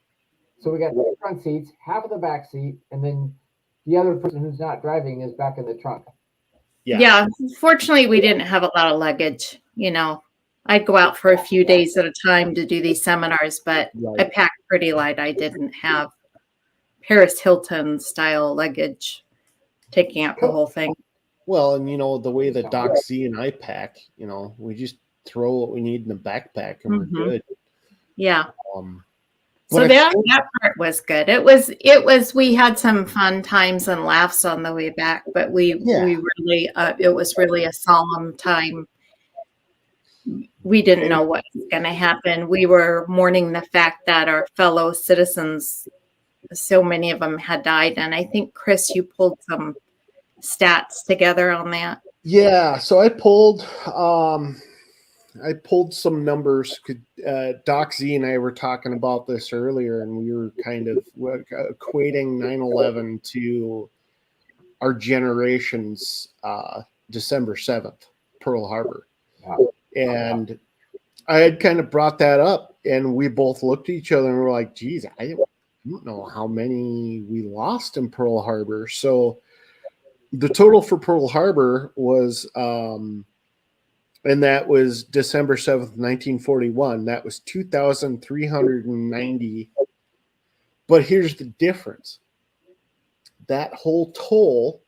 So we got 2 front seats, half of the back seat, and then the other person who's not driving is back in the trunk.
yeah.
Fortunately, we didn't have a lot of luggage. I'd go out for a few days at a time to do these seminars, but
Right.
I packed pretty light. I didn't have Paris Hilton style luggage taking out the whole thing.
Well, and the way that Doc Z and I pack, we just throw what we need in the backpack, and we're good.
Yeah.
But
So that part was good. It was we had some fun times and laughs on the way back, but we really it was really a solemn time. We didn't know what was going to happen. We were mourning the fact that our fellow citizens, so many of them had died, and I think Chris, you pulled some stats together on that.
Yeah, so I pulled some numbers. Doc Z and I were talking about this earlier, and we were kind of equating 9/11 to our generation's December 7th, Pearl Harbor. And I had kind of brought that up, and we both looked at each other and were like, geez, I don't know how many we lost in Pearl Harbor. So the total for Pearl Harbor was, and that was December 7th, 1941. That was 2,390. But here's the difference. That whole toll,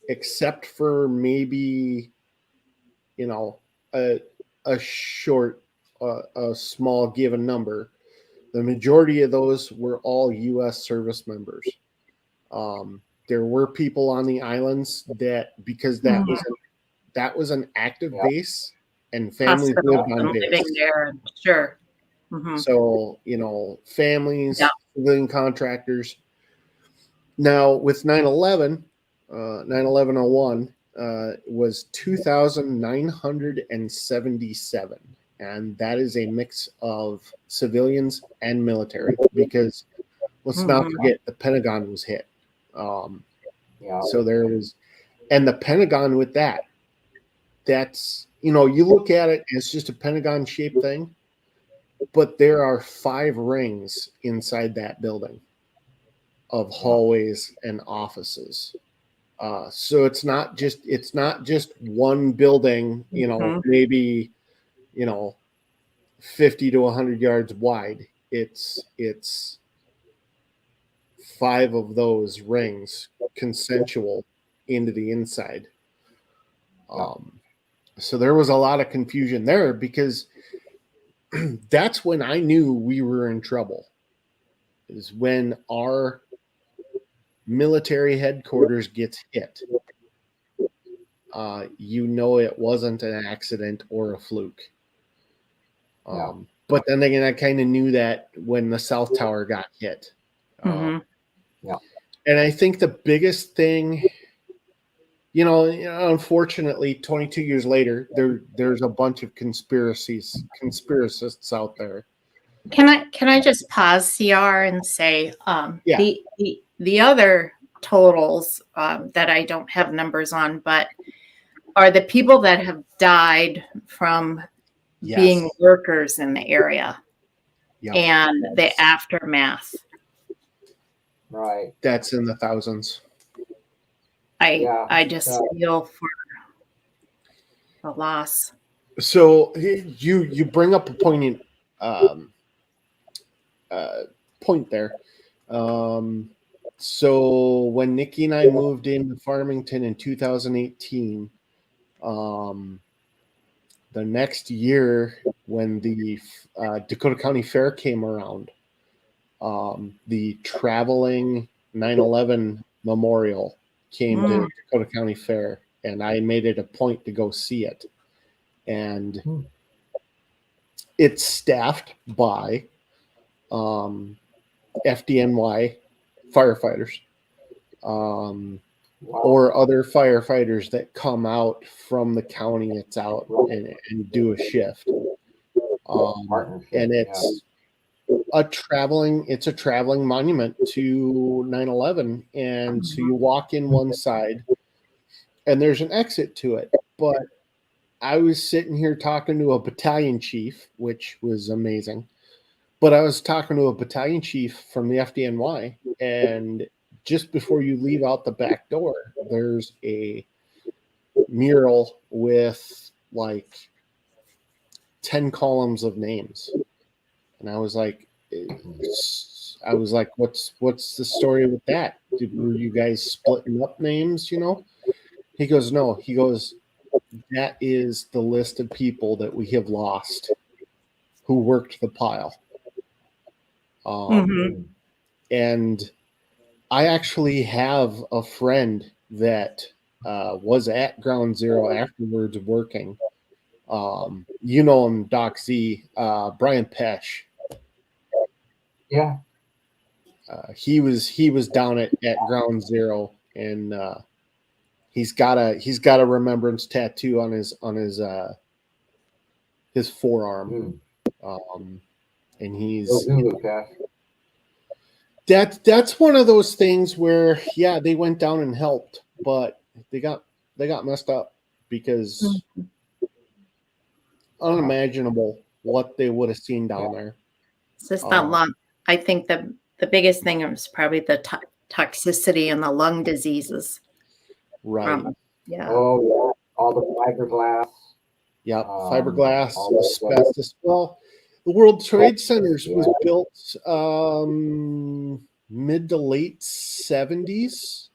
except for maybe, a short, a small given number, the majority of those were all U.S. service members. There were people on the islands because that was an active base, and families lived on base.
Living there, sure. Mhm.
So, you know, families,
Yeah.
civilian contractors. Now, with 9/11, 9/11/01 was 2,977. And that is a mix of civilians and military because let's not
Mhm.
forget the Pentagon was hit. Um,
Yeah.
so there was, and the Pentagon with that, that's, you know, you look at it, it's just a Pentagon shaped thing, but there are 5 rings inside that building of hallways and offices. So it's not just one building, you know,
Mhm.
maybe, you know, 50 to 100 yards wide. It's 5 of those rings consensual into the inside. Um, so there was a lot of confusion there because that's when I knew we were in trouble. Is when our military headquarters gets hit. You know it wasn't an accident or a fluke. But then again, I kind of knew that when the South Tower got hit.
Mhm.
And I think the biggest thing, you know, unfortunately, 22 years later, there's a bunch of conspiracists out there.
Can I just pause, CR, and say
Yeah.
the other totals that I don't have numbers on, but are the people that have died from being
Yes.
workers in the area
Yep.
and the aftermath.
Right.
That's in the thousands.
I just feel for the loss.
So you bring up a poignant um, point there. So when Nikki and I moved into Farmington in 2018, the next year when the Dakota County Fair came around, the traveling 9/11 memorial came to Dakota County Fair, and I made it a point to go see it. And it's staffed by FDNY firefighters or other firefighters that come out from the county it's out and do a shift. And it's a traveling monument to 9/11. And so you walk in one side and there's an exit to it. But I was sitting here talking to a battalion chief, which was amazing. But I was talking to a battalion chief from the FDNY, and just before you leave out the back door, there's a mural with like 10 columns of names. And I was like, what's the story with that? Were you guys splitting up names, you know? He goes, no. He goes, that is the list of people that we have lost who worked the pile. And I actually have a friend that was at Ground Zero afterwards working. You know him, Doc Z, Brian Pesh.
Yeah.
He was down at Ground Zero, and he's got a remembrance tattoo on his forearm. And he's that's one of those things where they went down and helped, but they got messed up because unimaginable what they would have seen down there.
It's just that lung. I think the biggest thing was probably the toxicity and the lung diseases.
Right.
Yeah.
Oh, yeah. All the fiberglass.
Yep. Fiberglass, asbestos. Well, the World Trade Centers was built mid to late 70s.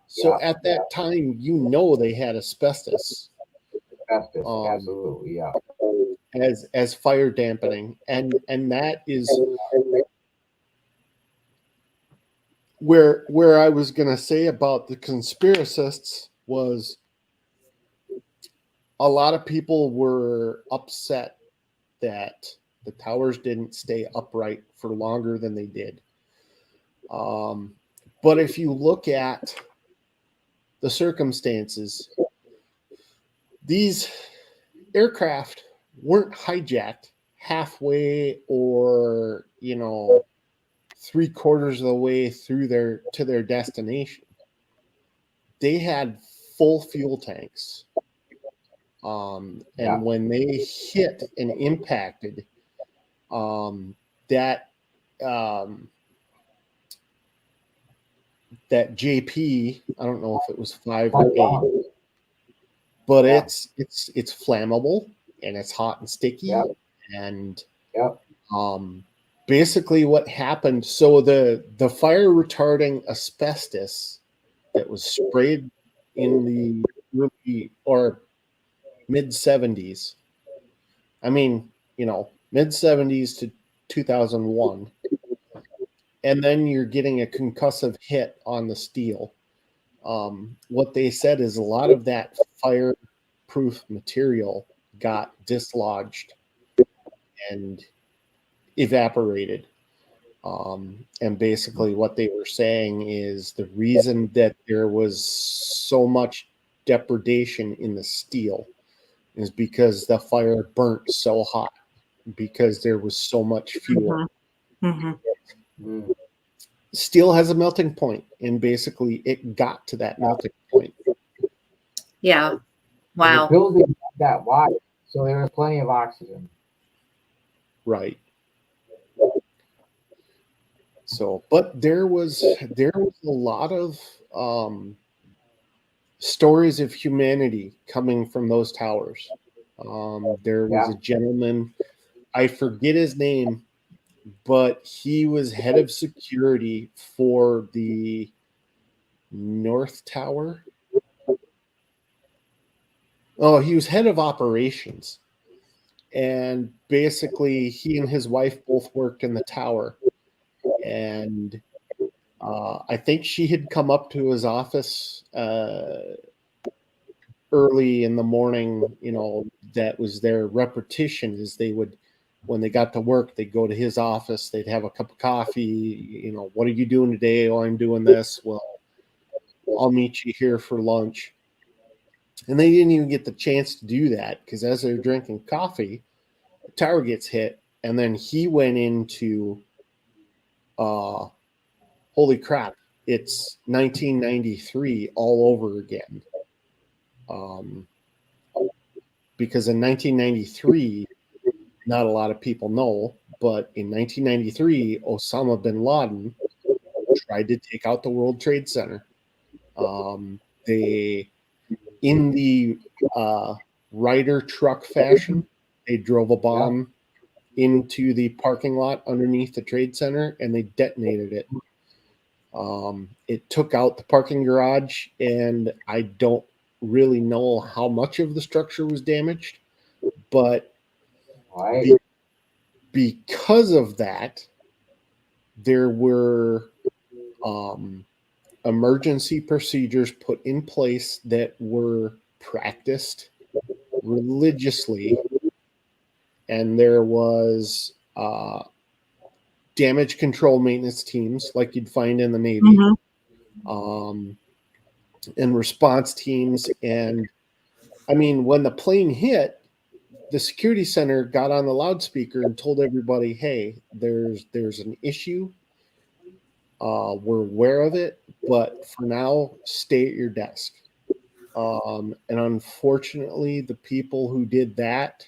So at that time, you know, they had asbestos.
Absolutely, yeah.
As fire dampening, and that is where I was gonna say about the conspiracists was a lot of people were upset that The towers didn't stay upright for longer than they did. But if you look at the circumstances, these aircraft weren't hijacked halfway or, 3/4 of the way through to their destination. They had full fuel tanks. And when they hit and impacted, that that JP, I don't know if it was 5 or 8, but it's flammable and it's hot and sticky. And basically what happened, so the fire retarding asbestos that was sprayed in the early or mid 70s, I mean, mid 70s to 2001, and then you're getting a concussive hit on the steel. What they said is a lot of that fireproof material got dislodged and evaporated. And basically, what they were saying is the reason that there was so much depredation in the steel is because the fire burnt so hot because there was so much fuel. Steel has a melting point, and basically it got to that melting point.
Yeah. Wow.
The building got wide, so there was plenty of oxygen.
Right. So, but there was a lot of stories of humanity coming from those towers. There was a gentleman, I forget his name, but he was head of security for the North Tower. Oh, he was head of operations. And basically, he and his wife both worked in the tower. And I think she had come up to his office early in the morning. That was their repetition, is they would, when they got to work, they'd go to his office, they'd have a cup of coffee. What are you doing today? Oh, I'm doing this. Well, I'll meet you here for lunch. And they didn't even get the chance to do that, because as they're drinking coffee, the tower gets hit, and then he went into holy crap, it's 1993 all over again. Because in 1993, not a lot of people know, but in 1993, Osama bin Laden tried to take out the World Trade Center. They, in the Ryder truck fashion, they drove a bomb into the parking lot underneath the Trade Center, and they detonated it. It took out the parking garage, and I don't really know how much of the structure was damaged, but because of that, there were emergency procedures put in place that were practiced religiously, and there was damage control maintenance teams like you'd find in the Navy, and response teams. And I mean, when the plane hit, the security center got on the loudspeaker and told everybody, hey, there's an issue. We're aware of it, but for now, stay at your desk. And unfortunately, the people who did that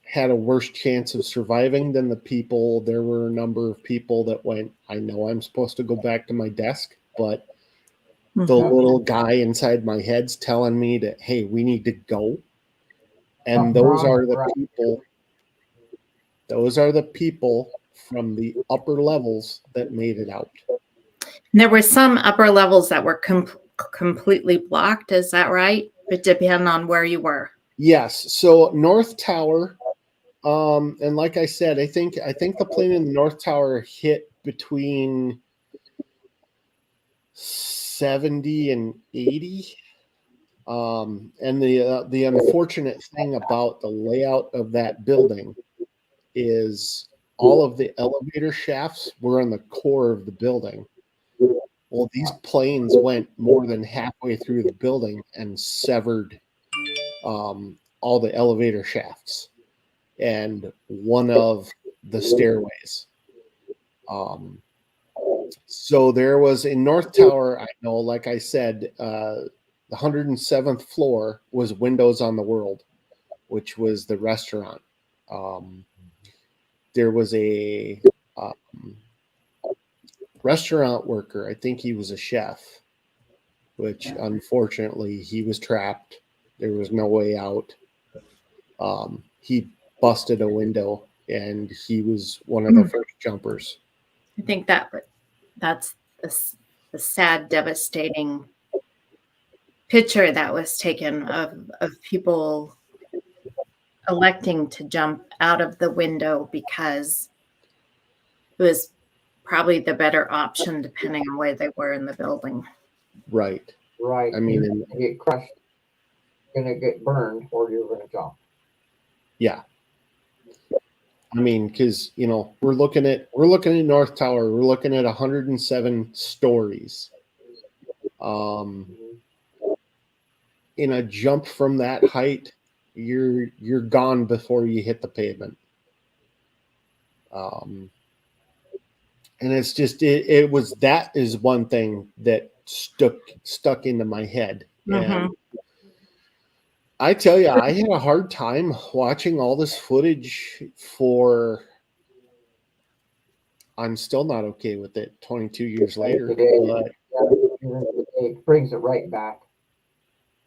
had a worse chance of surviving than the people. There were a number of people that went, I know I'm supposed to go back to my desk, but the little guy inside my head's telling me that, hey, we need to go. And those are the people from the upper levels that made it out.
There were some upper levels that were completely blocked. Is that right? It depended on where you were.
Yes. So North Tower, and like I said, I think the plane in the North Tower hit between 70 and 80. And the unfortunate thing about the layout of that building is all of the elevator shafts were on the core of the building. Well, these planes went more than halfway through the building and severed all the elevator shafts and one of the stairways. So there was in North Tower, I know, like I said, the 107th floor was Windows on the World, which was the restaurant. There was a restaurant worker. I think he was a chef, which unfortunately he was trapped. There was no way out. He busted a window, and he was one of the first jumpers.
I think that's the sad, devastating picture that was taken of people electing to jump out of the window because it was probably the better option depending on where they were in the building.
Right.
Right.
I mean,
you're gonna get crushed, gonna get burned, or you're gonna jump.
yeah. I mean, because we're looking at North Tower. We're looking at 107 stories. In a jump from that height, you're gone before you hit the pavement. And it's just it was that is one thing that stuck into my head. And I tell you, I had a hard time watching all this footage I'm still not okay with it 22 years later. But
It brings it right back.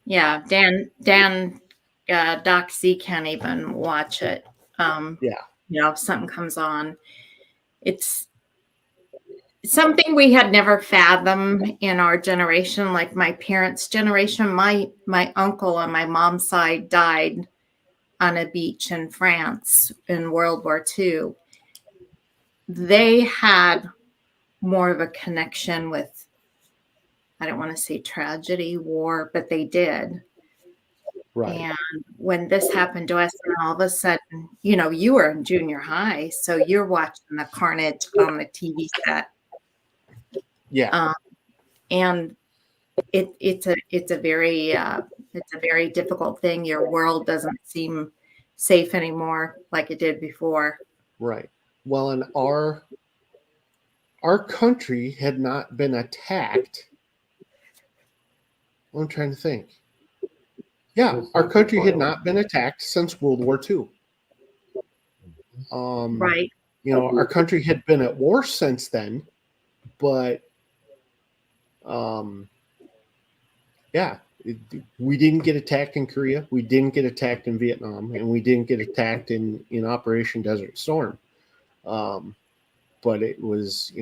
Yeah, Doc Z can't even watch it. If something comes on, it's something we had never fathomed in our generation, like my parents' generation. My uncle on my mom's side died on a beach in France in World War II. They had more of a connection with, I don't want to say tragedy, war, but they did.
Right.
And when this happened to us, and all of a sudden, you were in junior high, so you're watching the carnage on the TV set.
Yeah.
And it's a very difficult thing. Your world doesn't seem safe anymore like it did before.
Right. Well, and our country had not been attacked. I'm trying to think. Yeah, our country had not been attacked since World War II.
Right.
Our country had been at war since then, but we didn't get attacked in Korea, we didn't get attacked in Vietnam, and we didn't get attacked in Operation Desert Storm. But it was,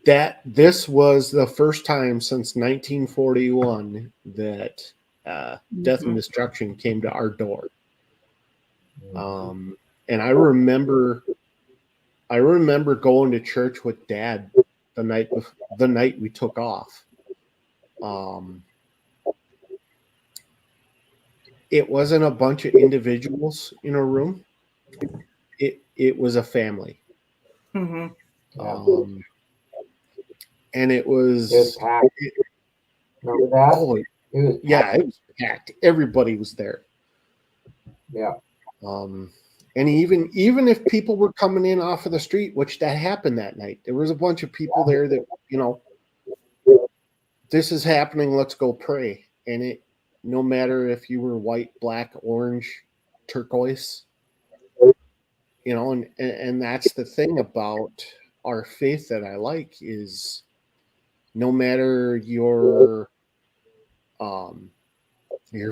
that this was the first time since 1941 that death and destruction came to our door. And I remember going to church with Dad the night we took off. It wasn't a bunch of individuals in a room. It was
Yeah.
a family. And it was
packed. Remember that?
Oh,
It was packed.
yeah, it was packed. Everybody was there.
Yeah.
And even if people were coming in off of the street, which that happened that night, there was a bunch of people there that, this is happening, let's go pray. And it, no matter if you were white, black, orange, turquoise, and that's the thing about our faith that I like is no matter your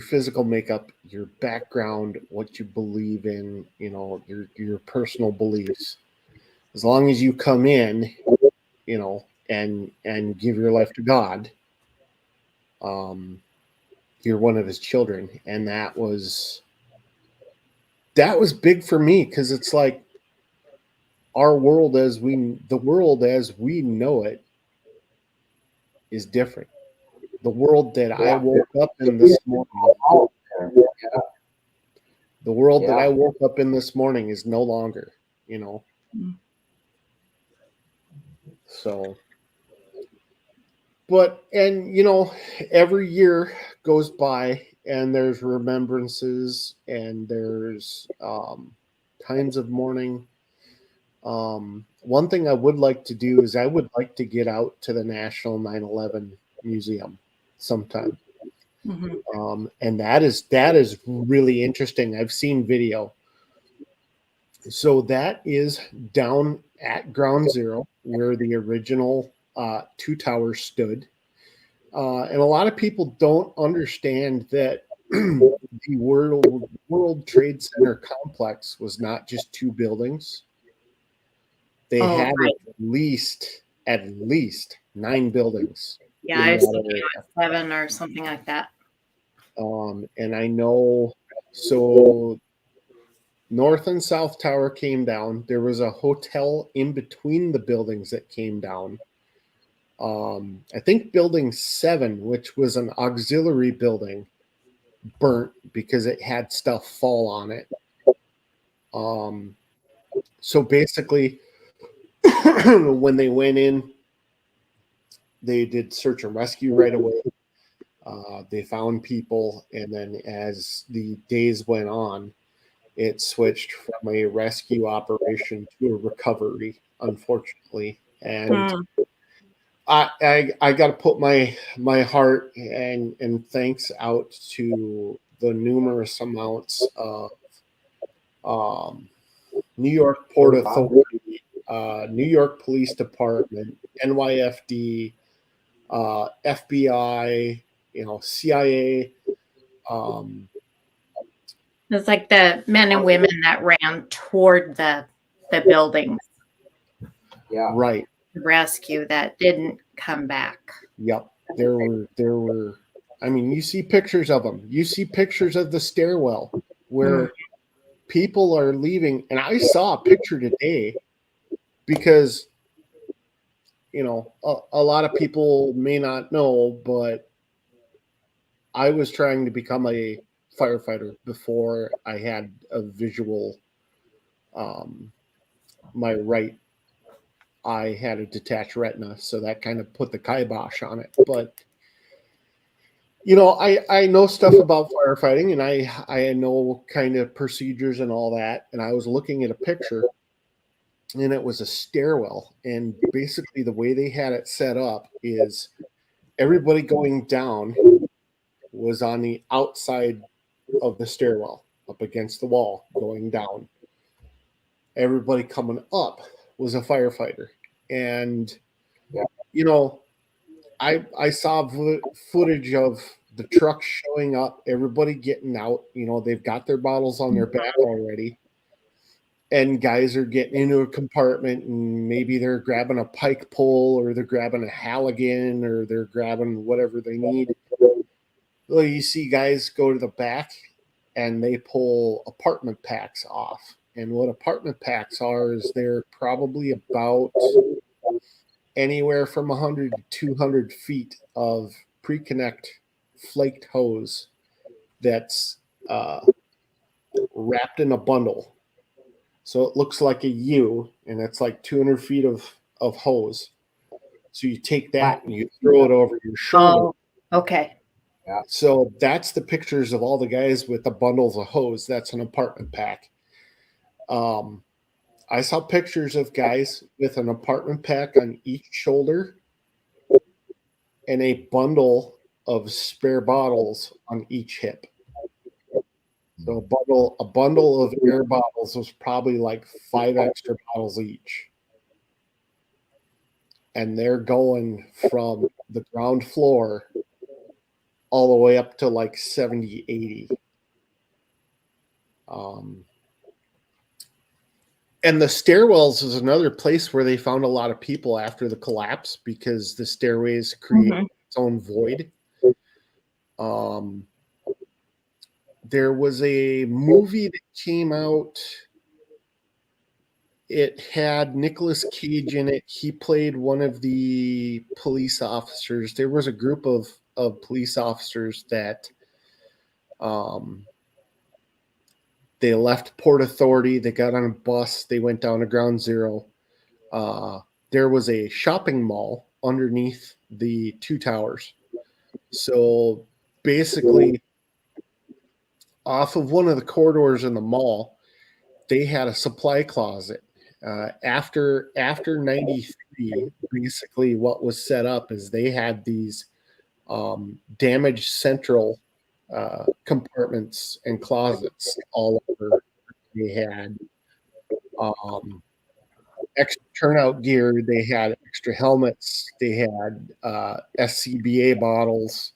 physical makeup, your background, what you believe in, your personal beliefs, as long as you come in, and give your life to God, you're one of his children. And that was big for me, because it's like the world as we know it is different. The world that I
Yeah.
woke up in this morning,
All there. Yeah.
the world that
Yeah.
I woke up in this morning is no longer, you know. So, but, and, you know, every year goes by and there's remembrances and there's times of mourning. One thing I would like to do is I would like to get out to the National 9/11 Museum sometime. And that is really interesting. I've seen video. So that is down at Ground Zero where the original two towers stood. And a lot of people don't understand that the World Trade Center complex was not just two buildings. They
Oh,
had
right.
at least 9 buildings
Yeah,
in
I was
that
thinking it was 7 or something like that.
area. And I know, so North and South Tower came down. There was a hotel in between the buildings that came down. I think Building 7, which was an auxiliary building, burnt because it had stuff fall on it. So basically, when they went in, they did search and rescue right away. They found people, and then as the days went on, it switched from a rescue operation to a recovery, unfortunately. And I got to put my heart and thanks out to the numerous amounts of New York Port Authority, New York Police Department, NYFD, FBI, you know, CIA.
It's like the men and women that ran toward the buildings
Yeah.
Right.
to rescue that didn't come back.
Yep. There were. I mean, you see pictures of them. You see pictures of the stairwell where people are leaving. And I saw a picture today because, you know, a lot of people may not know, but I was trying to become a firefighter before I had a visual. My right eye had a detached retina, so that kind of put the kibosh on it. But you know, I know stuff about firefighting, and I know kind of procedures and all that. And I was looking at a picture, and it was a stairwell, and basically the way they had it set up is everybody going down was on the outside of the stairwell, up against the wall, going down. Everybody coming up was a firefighter, and
Yeah.
you know, I saw footage of the truck showing up, everybody getting out. You know, they've got their bottles on their back already, and guys are getting into a compartment, and maybe they're grabbing a pike pole, or they're grabbing a Halligan, or they're grabbing whatever they need. Well, you see guys go to the back, and they pull apartment packs off. And what apartment packs are is they're probably about anywhere from 100 to 200 feet of pre-connect flaked hose that's wrapped in a bundle. So it looks like a U, and it's like 200 feet of hose. So you take that and you throw it over your shoulder.
Oh, okay.
Yeah.
So that's the pictures of all the guys with the bundles of hose. That's an apartment pack. I saw pictures of guys with an apartment pack on each shoulder and a bundle of spare bottles on each hip. So a bundle of air bottles was probably like 5 extra bottles each. And they're going from the ground floor all the way up to like 70, 80. And the stairwells is another place where they found a lot of people after the collapse because the stairways create its own void. There was a movie that came out. It had Nicolas Cage in it. He played one of the police officers. There was a group of of police officers that they left Port Authority. They got on a bus. They went down to Ground Zero. There was a shopping mall underneath the two towers. So basically, off of one of the corridors in the mall, they had a supply closet. After 93, basically what was set up is they had these damaged central compartments and closets all over. They had extra turnout gear. They had extra helmets. They had SCBA bottles.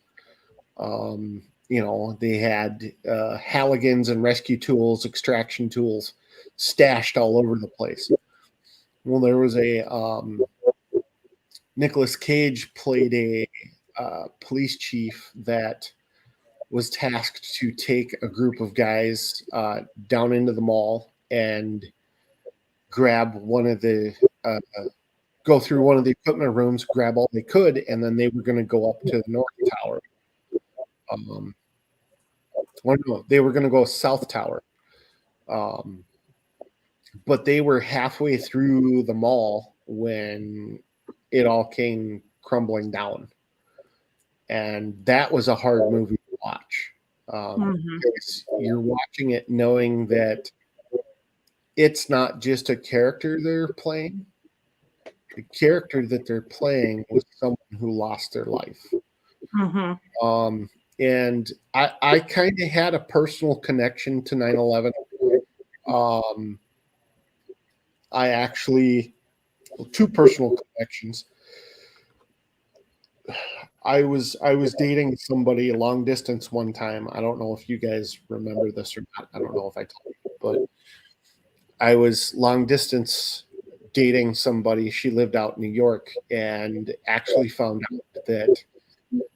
They had Halligans and rescue tools, extraction tools stashed all over the place. Well, there was a Nicolas Cage played a police chief that was tasked to take a group of guys down into the mall and grab one of the go through one of the equipment rooms, grab all they could, and then they were going to go up to the North Tower. No, they were going to go South Tower. But they were halfway through the mall when it all came crumbling down. And that was a hard movie to watch. Because you're watching it knowing that it's not just a character they're playing. The character that they're playing was someone who lost their life. And I kind of had a personal connection to 9/11. I actually, two personal connections. I was dating somebody long distance one time. I don't know if you guys remember this or not. I don't know if I told you, but I was long distance dating somebody. She lived out in New York and actually found out that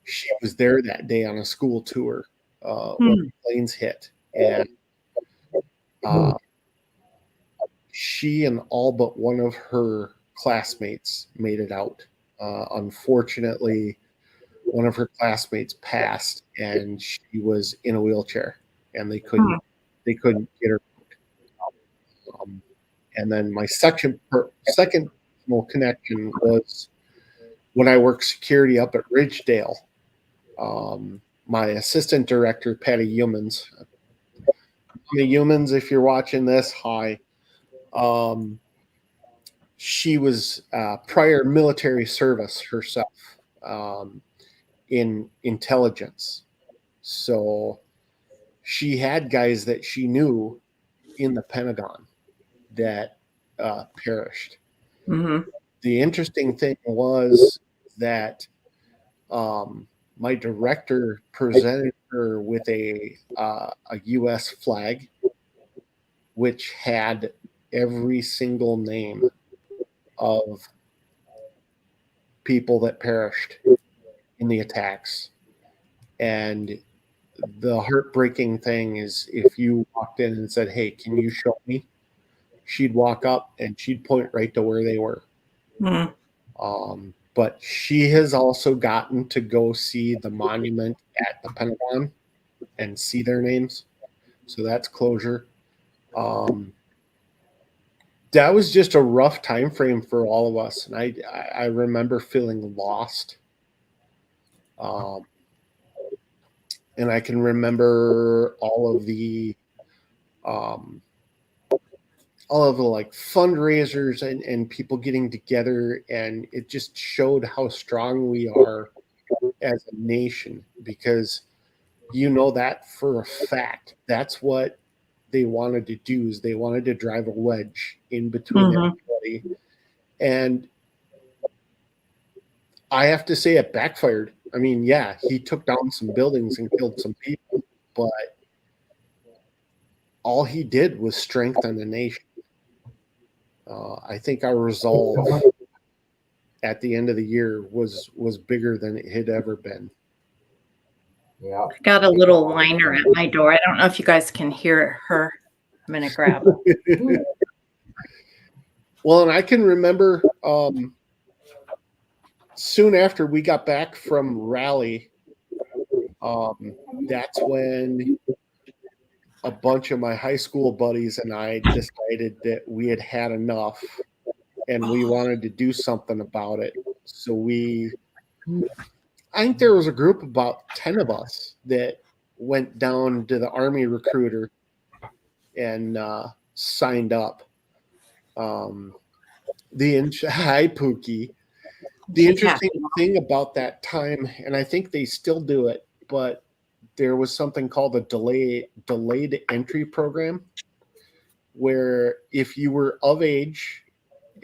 she was there that day on a school tour when the planes hit. And she and all but one of her classmates made it out. Unfortunately, one of her classmates passed, and she was in a wheelchair, and they couldn't get her out. And then my second personal connection was when I worked security up at Ridgedale. My assistant director, Patty Humans. Humans, if you're watching this, hi. She was prior military service herself in intelligence. So she had guys that she knew in the Pentagon that perished. The interesting thing was that my director presented her with a U.S. flag, which had every single name of people that perished in the attacks. And the heartbreaking thing is if you walked in and said, "Hey, can you show me?" She'd walk up and she'd point right to where they were. But she has also gotten to go see the monument at the Pentagon and see their names. So that's closure. That was just a rough time frame for all of us. And I remember feeling lost. And I can remember all of the like fundraisers and people getting together, and it just showed how strong we are as a nation, because that for a fact. That's what they wanted to do, is they wanted to drive a wedge in between everybody. And I have to say it backfired. I mean, yeah, he took down some buildings and killed some people, but all he did was strengthen the nation. I think our resolve at the end of the year was bigger than it had ever been.
Yeah.
I got a little whiner at my door. I don't know if you guys can hear her. I'm going to grab her.
Well, and I can remember soon after we got back from Raleigh, That's when a bunch of my high school buddies and I decided that we had had enough and we wanted to do something about it. So I think there was a group of about 10 of us that went down to the Army recruiter and signed up. Hi, Pookie. The interesting thing about that time, and I think they still do it, but there was something called a delayed entry program, where if you were of age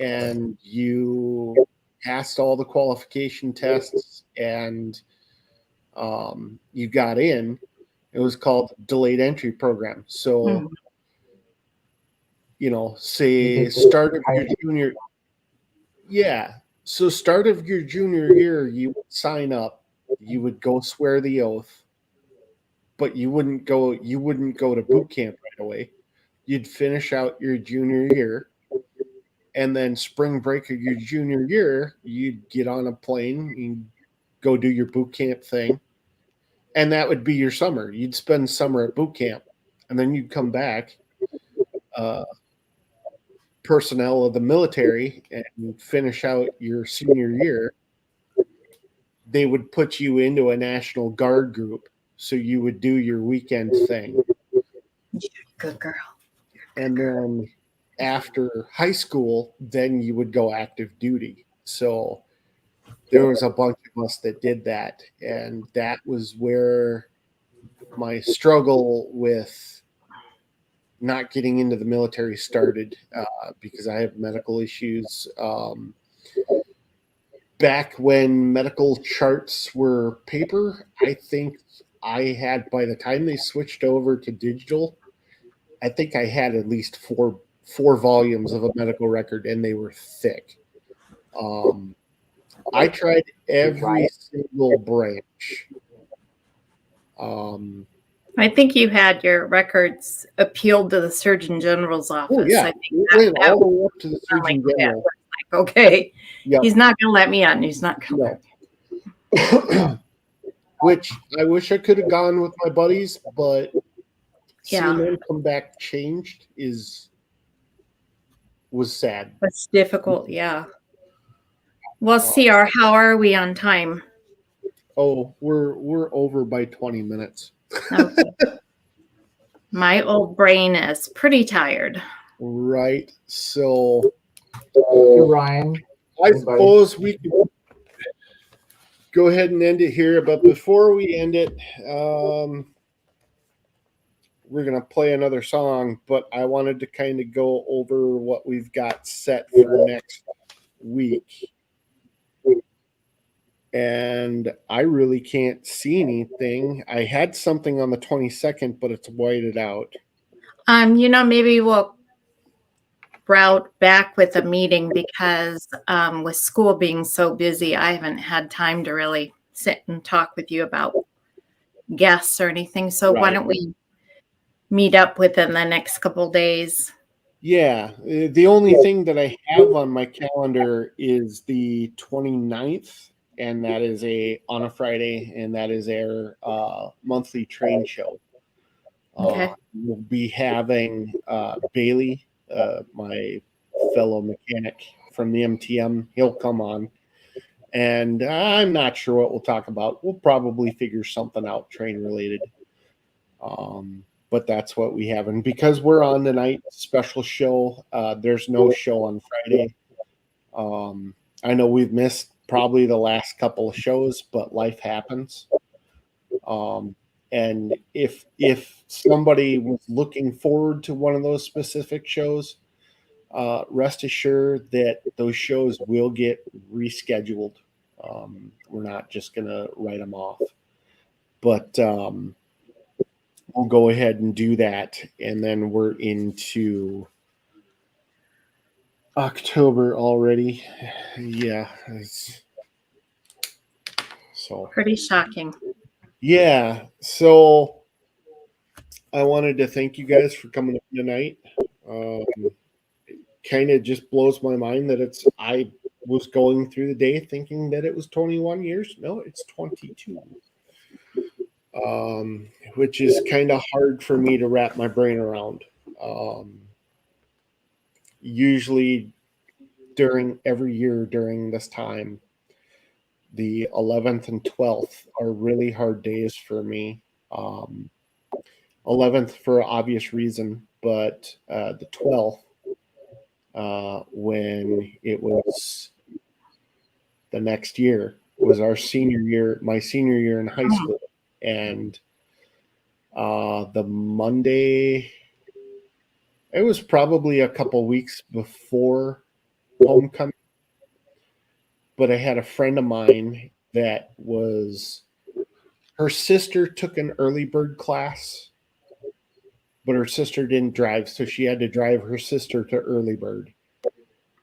and you passed all the qualification tests and you got in, it was called delayed entry program. So, say start of your junior, yeah. So start of your junior year, you would sign up, you would go swear the oath, but you wouldn't go to boot camp right away. You'd finish out your junior year, and then spring break of your junior year, you'd get on a plane, you'd go do your boot camp thing, and that would be your summer. You'd spend summer at boot camp, and then you'd come back, personnel of the military, and finish out your senior year. They would put you into a National Guard group, so you would do your weekend thing.
Good girl.
And then after high school, then you would go active duty. So there was a bunch of us that did that, and that was where my struggle with not getting into the military started, because I have medical issues. Back when medical charts were paper, I think I had, by the time they switched over to digital, I think I had at least four volumes of a medical record, and they were thick. I tried every single branch.
I think you had your records appealed to the Surgeon General's office.
Oh yeah,
I think
it went all the way up to the Surgeon General.
Like, okay,
yep.
He's not going to let me on. He's not coming.
No. Which I wish I could have gone with my buddies, but seeing them come back changed was sad.
It's difficult, yeah. Well, CR, how are we on time?
Oh, we're over by 20 minutes.
Okay. My old brain is pretty tired.
Right. So,
Ryan,
I suppose we could go ahead and end it here. But before we end it, we're going to play another song. But I wanted to kind of go over what we've got set for next week. And I really can't see anything. I had something on the 22nd, but it's whited out.
Maybe we'll route back with a meeting because with school being so busy, I haven't had time to really sit and talk with you about guests or anything. So why don't we meet up within the next couple of days?
Yeah. The only thing that I have on my calendar is the 29th. And that is on a Friday, and that is our monthly train show.
Okay.
We'll be having Bailey, my fellow mechanic from the MTM. He'll come on, and I'm not sure what we'll talk about. We'll probably figure something out train related. But that's what we have, and because we're on tonight, special show. There's no show on Friday. I know we've missed probably the last couple of shows, but life happens. And if somebody was looking forward to one of those specific shows, rest assured that those shows will get rescheduled. We're not just going to write them off. But we'll go ahead and do that. And then we're into October already. Yeah. So
pretty shocking.
Yeah. So I wanted to thank you guys for coming in tonight. Kind of just blows my mind that I was going through the day thinking that it was 21 years. No, it's 22. which is kind of hard for me to wrap my brain around. Usually, during every year during this time, the 11th and 12th are really hard days for me. Um, 11th for obvious reason, but the 12th, when it was the next year, was our senior year, my senior year in high school. And the Monday, it was probably a couple weeks before homecoming, but I had a friend of mine that was her sister took an early bird class, but her sister didn't drive, so she had to drive her sister to early bird,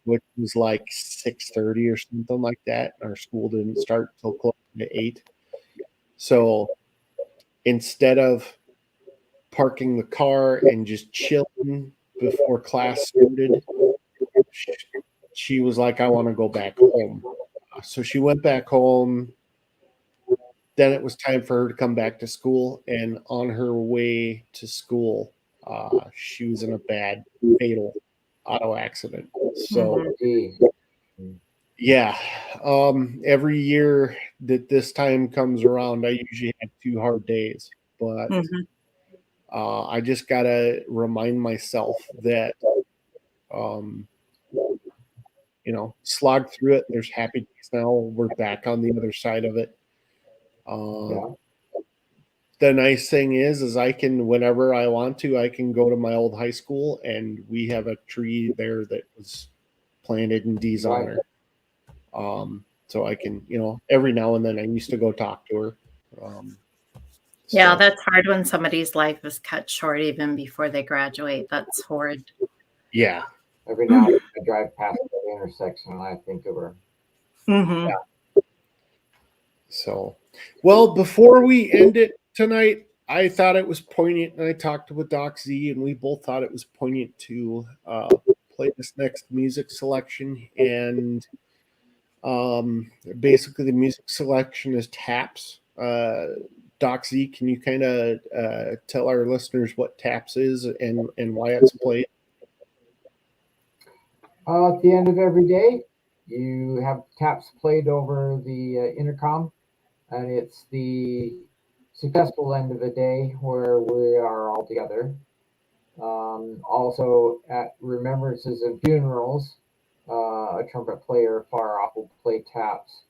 which was like 6:30 or something like that. Our school didn't start till close to 8. So instead of parking the car and just chilling before class started, she was like, I want to go back home. So she went back home. Then it was time for her to come back to school. And on her way to school, she was in a bad, fatal auto accident. So,
Gee.
yeah, every year that this time comes around, I usually have 2 hard days. But
Mhm.
I just got to remind myself that um, slog through it. There's happy days now. We're back on the other side of it.
Yeah.
The nice thing is I can, whenever I want to, I can go to my old high school and we have a tree there that was planted in Dee's
Right.
honor. So I can, every now and then I used to go talk to her.
Yeah,
So
that's hard when somebody's life is cut short even before they graduate. That's horrid.
yeah,
Every now and then I drive past that intersection and I think of her.
Mm-hmm.
So, well, before we end it tonight, I thought it was poignant, and I talked with Doc Z, and we both thought it was poignant to play this next music selection. And basically, the music selection is taps. Doc Z, can you kind of tell our listeners what taps is and why it's played?
At the end of every day, you have taps played over the intercom, and it's the successful end of the day where we are all together. Also, at remembrances and funerals, a trumpet player far off will play taps,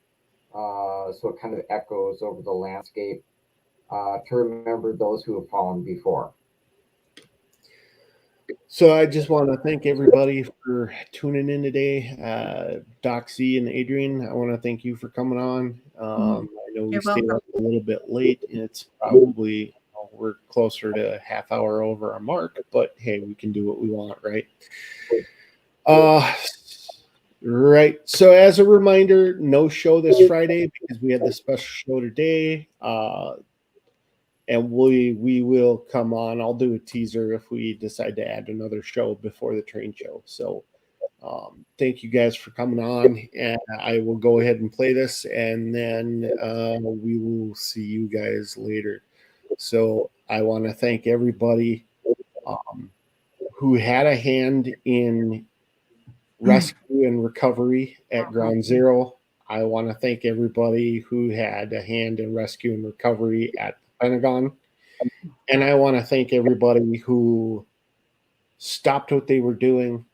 so it kind of echoes over the landscape to remember those who have fallen before.
So I just want to thank everybody for tuning in today. Doc Z and Adrian, I want to thank you for coming on. I know we
You're
stayed
welcome.
up a little bit late, and it's probably we're closer to a half hour over our mark, but hey, we can do what we want, right? Uh, right. So as a reminder, no show this Friday because we had the special show today. And we will come on. I'll do a teaser if we decide to add another show before the train show. So thank you guys for coming on, and I will go ahead and play this, and then we will see you guys later. So I want to thank everybody who had a hand in rescue and recovery at Ground Zero. I want to thank everybody who had a hand in rescue and recovery at the Pentagon. And I want to thank everybody who stopped what they were doing,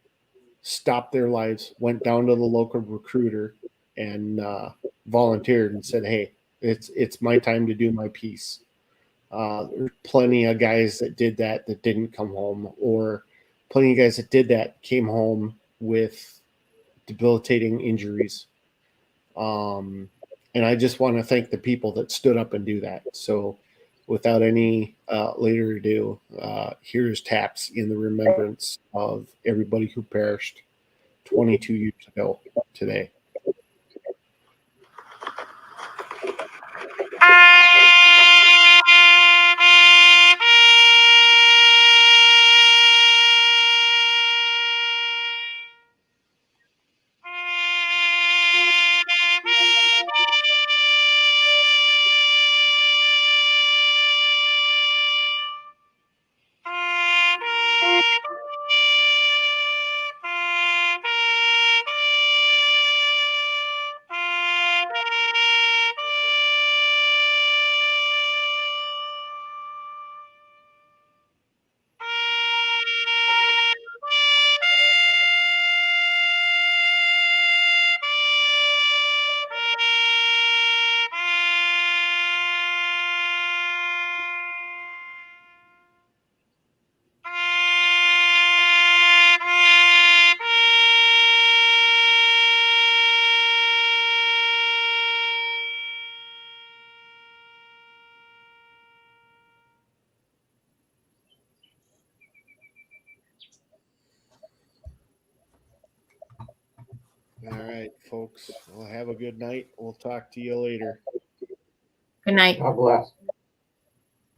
stopped their lives, went down to the local recruiter, and volunteered and said, "Hey, it's my time to do my piece." There's plenty of guys that did that didn't come home, or plenty of guys that did that came home with debilitating injuries. Um, and I just want to thank the people that stood up and do that. So, without any later ado, here's taps in the remembrance of everybody who perished 22 years ago today. All right, folks. Well, have a good night. We'll talk to you later.
Good night.
God bless.